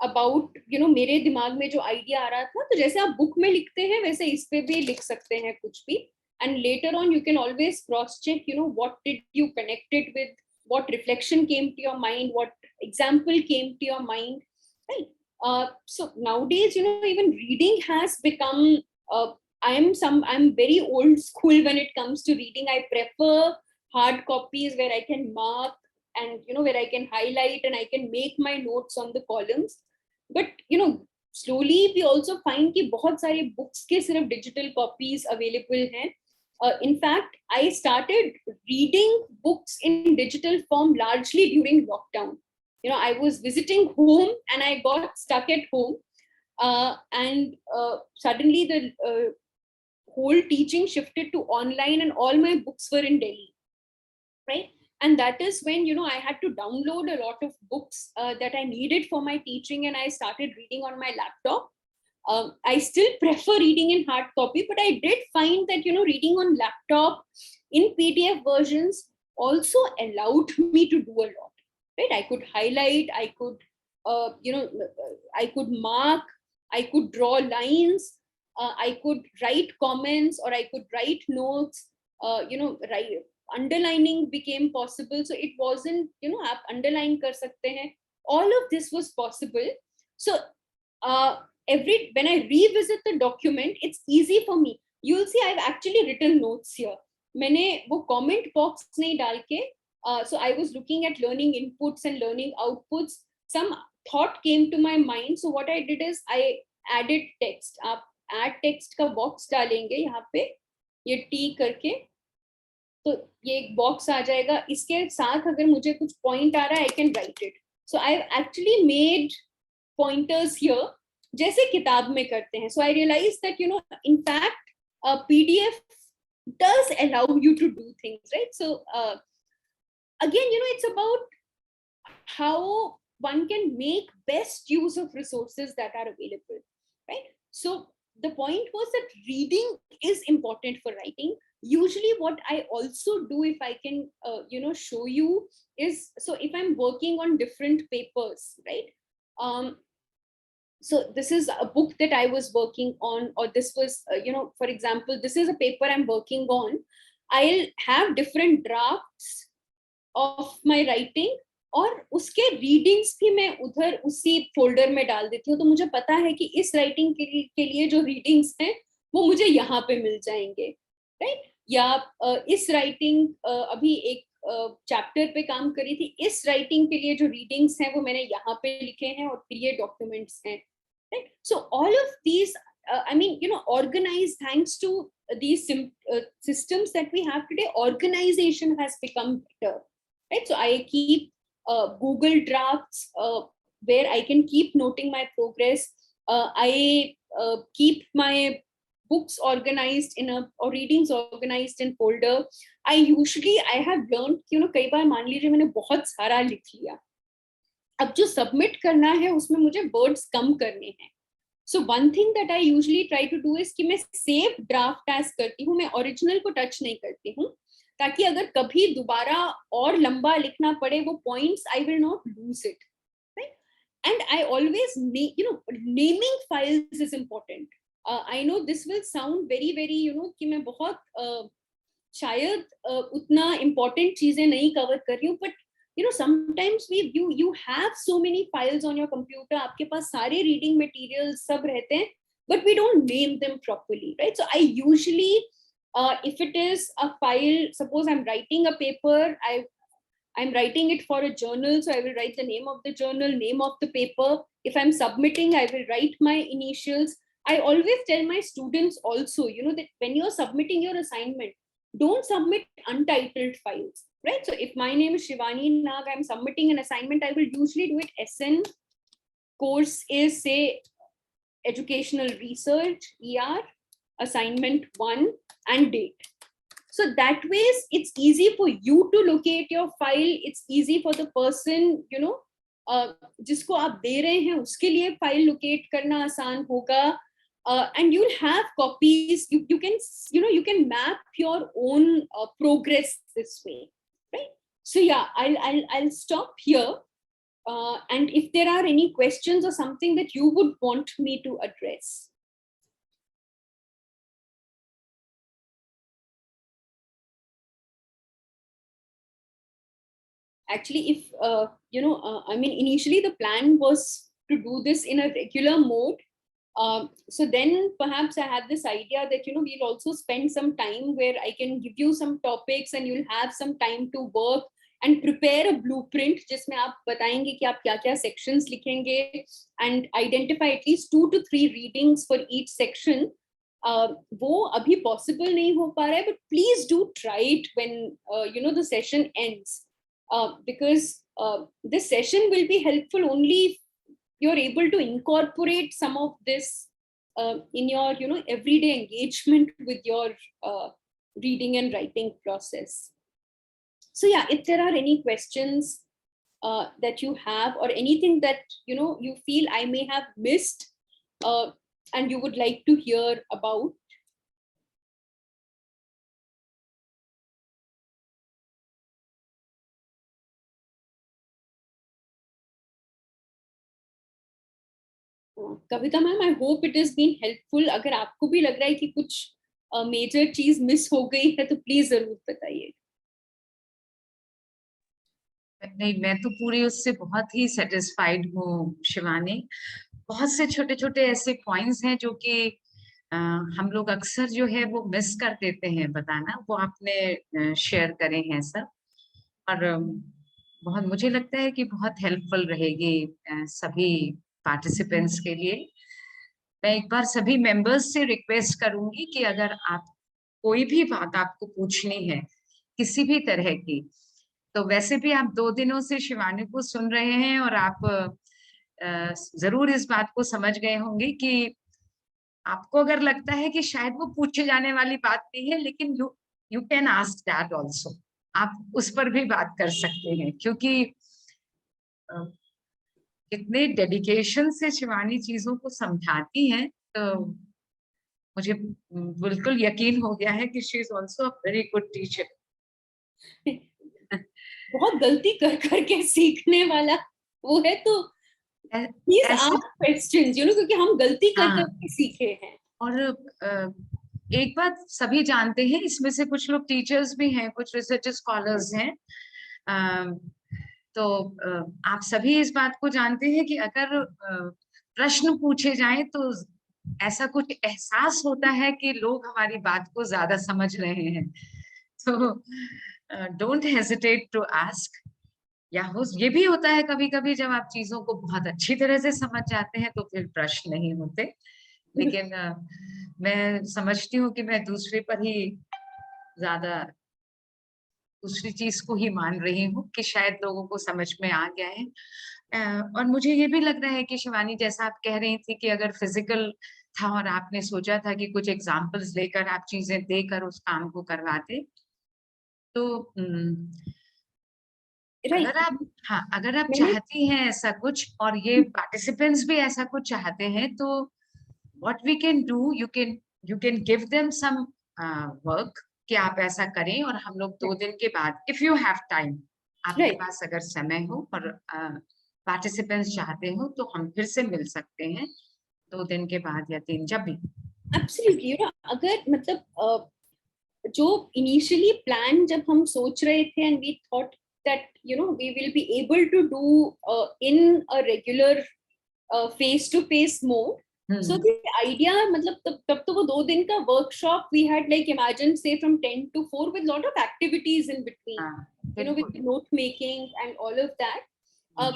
about, मेरे दिमाग में जो idea आ रहा था. तो जैसे आप बुक में लिखते हैं वैसे इस पे भी लिख सकते हैं कुछ भी. And later on you can always cross check, what did you connect it with, what reflection came to your mind, what example came to your mind, right? So nowadays, even reading has become, I'm very old school when it comes to reading. I prefer hard copies where I can mark and, where I can highlight and I can make my notes on the columns. But, slowly we also find कि बहुत सारे books के सिर्फ digital copies available हैं. In fact, I started reading books in digital form largely during lockdown. I was visiting home and I got stuck at home, and suddenly the whole teaching shifted to online and all my books were in Delhi, right? And that is when, I had to download a lot of books that I needed for my teaching, and I started reading on my laptop. I still prefer reading in hard copy, but I did find that, reading on laptop in PDF versions also allowed me to do a lot, right? I could highlight, I could, I could mark, I could draw lines, I could write comments, or I could write notes, underlining became possible. So it wasn't, आप underline कर सकते हैं. All of this was possible. So when I revisit the document, it's easy for me. You'll see I've actually written notes here. मैंने वो comment box नहीं डाल के, so I was looking at learning inputs and learning outputs. Some thought came to my mind. So what I did is I added text. आप add text का box डालेंगे यहाँ पे, ये T करके, तो ये एक box आ जाएगा. इसके साथ अगर मुझे कुछ point आ रहा है, I can write it. So I've actually made pointers here, जैसे किताब में करते हैं. So I realized that, in fact, PDF does allow you to do things, right? So again, it's about how one can make best use of resources that are available, right? So the point was that reading is important for writing. Usually what I also do, if I can, show you, is, so if I'm working on different papers, right? So this is a book that I was working on, or this was, for example, this is a paper I'm working on. I'll have different drafts of my writing. और उसके readings भी मैं उधर उसी folder में डाल देती हूँ, तो मुझे पता है कि इस राइटिंग के लिए जो रीडिंग्स हैं वो मुझे यहाँ पे मिल जाएंगे, राइट। या इस राइटिंग अभी एक चैप्टर पे काम करी थी, इस राइटिंग के लिए जो रीडिंग्स हैं वो मैंने यहाँ पे लिखे हैं और फिर ये डॉक्यूमेंट्स हैं, right. So all of these I mean, organized thanks to these systems that we have today. Organization has become better, right? So I keep Google Drafts where I can keep noting my progress. I keep my books organized in a or readings organized in folder. I have learned, कई बार मान लीजिए मैंने बहुत सारा लिख लिया, अब जो सबमिट करना है उसमें मुझे वर्ड्स कम करने हैं. So one thing that I usually try to do is कि मैं सेव ड्राफ्ट एज करती हूँ, मैं ओरिजिनल को टच नहीं करती हूँ, ताकि अगर कभी दोबारा और लंबा लिखना पड़े वो points I will not lose it, right. And I always naming files is important. I know this will sound very very कि मैं बहुत शायद उतना इम्पोर्टेंट चीजें नहीं कवर कर रही हूँ, but sometimes you have so many files on your computer, आपके पास सारे reading materials सब रहते हैं, but we don't name them properly, right? So I usually if it is a file, suppose I'm writing a paper, I'm writing it for a journal, so I will write the name of the journal, name of the paper. If I'm submitting, I will write my initials. I always tell my students also, that when you're submitting your assignment, don't submit untitled files, right? So if my name is Shivani Nag, I'm submitting an assignment, I will usually do it SN, course is say educational research, ER, assignment 1 and date. So that way it's easy for you to locate your file, it's easy for the person जिसको आप दे रहे हैं उसके लिए file locate करना आसान होगा. And you'll have copies, you can you can map your own progress this way, right? So yeah, I'll stop here, and if there are any questions or something that you would want me to address. Actually, if I mean, initially the plan was to do this in a regular mode. So then perhaps I had this idea that we'll also spend some time where I can give you some topics and you'll have some time to work and prepare a blueprint जिसमें आप बताएंगे कि आप क्या क्या sections लिखेंगे and identify at least 2 to 3 readings for each section. वो अभी possible नहीं हो पा रहा है, but please do try it when the session ends, because this session will be helpful only if you're able to incorporate some of this in your everyday engagement with your reading and writing process. So yeah, if there are any questions that you have or anything that you feel I may have missed and you would like to hear about. Kavita ma'am, I hope it is been helpful. अगर आपको भी लग रहा है कि कुछ major चीज miss हो गई है तो प्लीज जरूर बताइए. नहीं, मैं तो पूरी उससे बहुत ही सेटिस्फाइड हूँ शिवानी. बहुत से छोटे छोटे ऐसे पॉइंट्स हैं जो कि हम लोग अक्सर जो है वो मिस कर देते हैं बताना, वो आपने शेयर करे हैं सब, और बहुत मुझे लगता है कि बहुत हेल्पफुल रहेगी सभी पार्टिसिपेंट्स के लिए. मैं एक बार सभी मेंबर्स से रिक्वेस्ट करूंगी कि अगर आप कोई भी बात आपको पूछनी है किसी भी तरह की, तो वैसे भी आप 2 दिनों से शिवानी को सुन रहे हैं और आप जरूर इस बात को समझ गए होंगे कि आपको अगर लगता है कि शायद वो पूछे जाने वाली बात नहीं है, लेकिन you can ask that also, आप उस पर भी बात कर सकते हैं, क्योंकि इतने डेडिकेशन से शिवानी चीजों को समझाती हैं, तो मुझे बिल्कुल यकीन हो गया है कि she is also a very good teacher. बहुत गलती कर करके सीखने वाला वो है, तो प्लीज आस्क क्वेश्चंस, क्योंकि हम गलती कर करके सीखे हैं. और एक बात सभी जानते हैं, इसमें से कुछ लोग टीचर्स भी हैं, कुछ रिसर्च स्कॉलर्स हैं, तो आप सभी इस बात को जानते हैं कि अगर प्रश्न पूछे जाएं तो ऐसा कुछ एहसास होता है कि लोग हमारी बात को ज्यादा समझ रहे हैं। तो डोंट हेजिटेट टू आस्क। या ये भी होता है कभी कभी जब आप चीजों को बहुत अच्छी तरह से समझ जाते हैं तो फिर प्रश्न नहीं होते। लेकिन मैं समझती हूँ कि मैं दूसरे पर ही ज्यादा दूसरी चीज को ही मान रही हूँ कि शायद लोगों को समझ में आ गया है। और मुझे ये भी लग रहा है कि शिवानी, जैसा आप कह रही थी कि अगर फिजिकल था और आपने सोचा था कि कुछ एग्जाम्पल्स लेकर आप चीजें देकर उस काम को करवाते, तो राइट। अगर आप, हाँ, अगर आप मैंने चाहती हैं ऐसा कुछ और ये पार्टिसिपेंट्स भी ऐसा कुछ चाहते हैं, तो what we can do, you can give them some work कि आप ऐसा करें और हम लोग 2 दिन के बाद, इफ यू हैव टाइम, आपके राइट, पास अगर समय हो और पार्टिसिपेंट्स चाहते हो, तो हम फिर से मिल सकते हैं 2 दिन के बाद या 3, जब भी। एब्सोल्युटली। अगर मतलब जो इनिशियली प्लान जब हम सोच रहे थे and we thought that we will be able to do in a regular face to face mode, so the idea, मतलब तब तो वो 2 दिन का workshop we had like imagine say from 10 to 4 with lot of activities in between, with note making and all of that.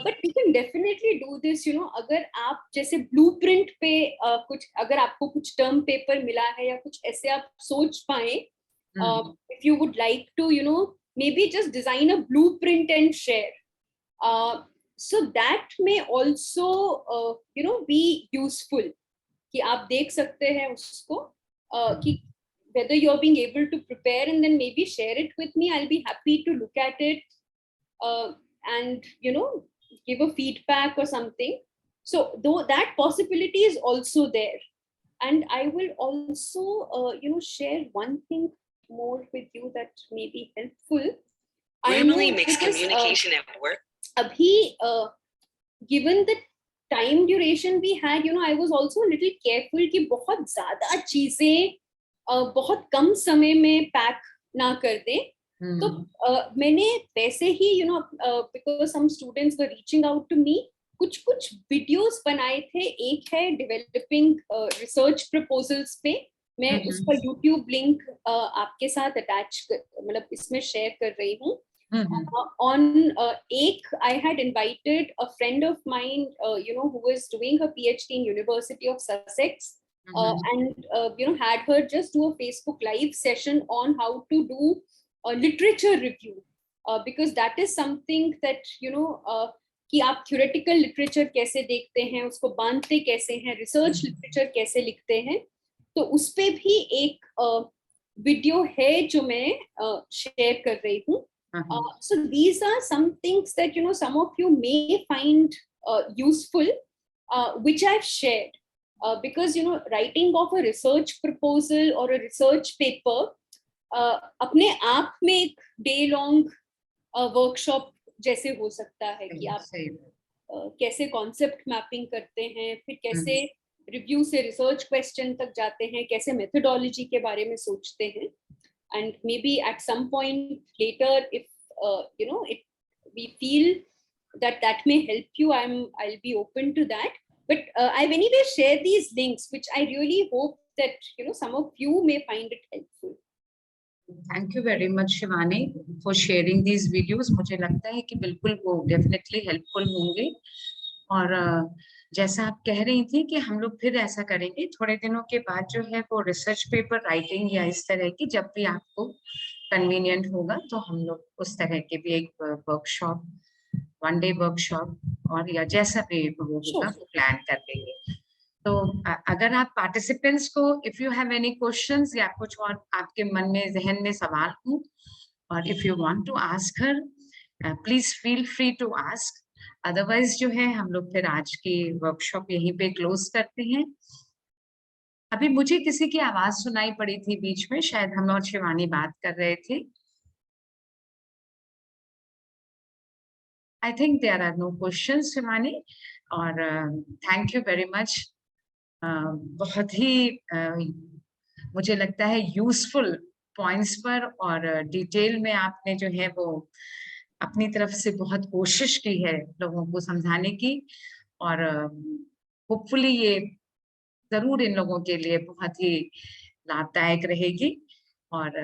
But we can definitely do this, अगर आप जैसे blueprint पे कुछ, अगर आपको कुछ टर्म पेपर मिला है या कुछ ऐसे आप सोच पाए, if you would like to maybe just design a blueprint and share, so that may also be useful, कि आप देख सकते हैं उसको, कि whether you're being able to prepare and then maybe share it with me. I'll be happy to look at it and give a feedback or something. So though that possibility is also there, and I will also share one thing more with you that may be helpful. Grammarly makes communication at work. Abhi, given the time duration we had, I was also a little careful कि बहुत ज़्यादा चीजें बहुत कम समय में pack ना कर दें. तो मैंने वैसे ही because some students were reaching out to me, कुछ वीडियोस बनाए थे. एक है डेवलपिंग रिसर्च प्रपोजल्स पे, मैं उसका यूट्यूब लिंक आपके साथ अटैच मतलब इसमें शेयर कर रही हूँ. On ek, I had invited a friend of mine, who was doing her PhD in University of Sussex, and had her just do a Facebook live session on how to do a literature review, because that is something that कि आप theoretical literature कैसे देखते हैं, उसको बांधते कैसे हैं, research literature कैसे लिखते हैं. तो उस पे भी एक वीडियो है जो मैं शेयर कर रही हूँ. So these are some things that some of you may find useful, which I've shared, because writing of a research proposal or a research paper अपने आप में एक day long workshop जैसे हो सकता है कि आप कैसे concept mapping करते हैं, फिर कैसे रिव्यू से रिसर्च क्वेश्चन तक जाते हैं, कैसे मेथोडोलॉजी के बारे में सोचते हैं. And maybe at some point later, if we feel that may help you, I'll be open to that. But I've anyway shared these links, which I really hope that some of you may find it helpful. Thank you very much, Shivani, for sharing these videos. मुझे लगता है कि बिल्कुल वो definitely helpful होंगे. और जैसा आप कह रही थी कि हम लोग फिर ऐसा करेंगे थोड़े दिनों के बाद, जो है वो रिसर्च पेपर राइटिंग या इस तरह की, जब भी आपको कन्वीनियंट होगा, तो हम लोग उस तरह के भी एक वर्कशॉप, 1 day वर्कशॉप और या जैसा भी होगा वो प्लान कर लेंगे. तो अगर आप पार्टिसिपेंट्स को, if you have any questions या कुछ और आपके मन में जहन में सवाल हो, और if you want to ask her, please feel free to ask. Otherwise जो है हम लोग फिर आज की वर्कशॉप यहीं पे क्लोज करते हैं. अभी मुझे किसी की आवाज सुनाई पड़ी थी बीच में, शायद हम और शिवानी बात कर रहे थे. I think there are no questions, Shivani, और थैंक यू वेरी मच. बहुत ही मुझे लगता है यूजफुल पॉइंट्स पर और डिटेल में आपने जो है वो अपनी तरफ से बहुत कोशिश की है लोगों को समझाने की, और होपफुली ये जरूर इन लोगों के लिए बहुत ही लाभदायक रहेगी। और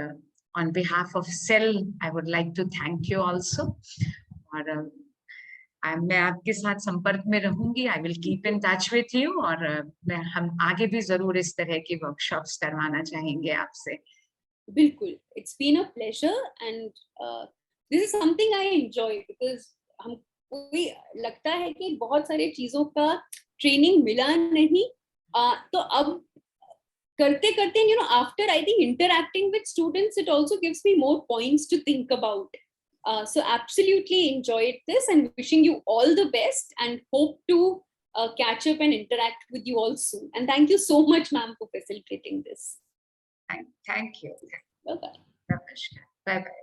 on behalf of cell I would like to thank you also. और मैं आपके साथ संपर्क में रहूंगी, I will keep in touch with you, और हम आगे भी जरूर इस तरह की वर्कशॉप्स करवाना चाहेंगे आपसे। बिल्कुल, it's been a pleasure and this is something I enjoy because हमको भी लगता है कि बहुत सारे चीजों का ट्रेनिंग मिला नहीं, तो अब करते करते, you know, after I think interacting with students, it also gives me more points to think about. So absolutely enjoyed this and wishing you all the best and hope to catch up and interact with you all soon. And thank you so much, ma'am, for facilitating this. Thank you. Bye-bye. Namaskar. Bye bye.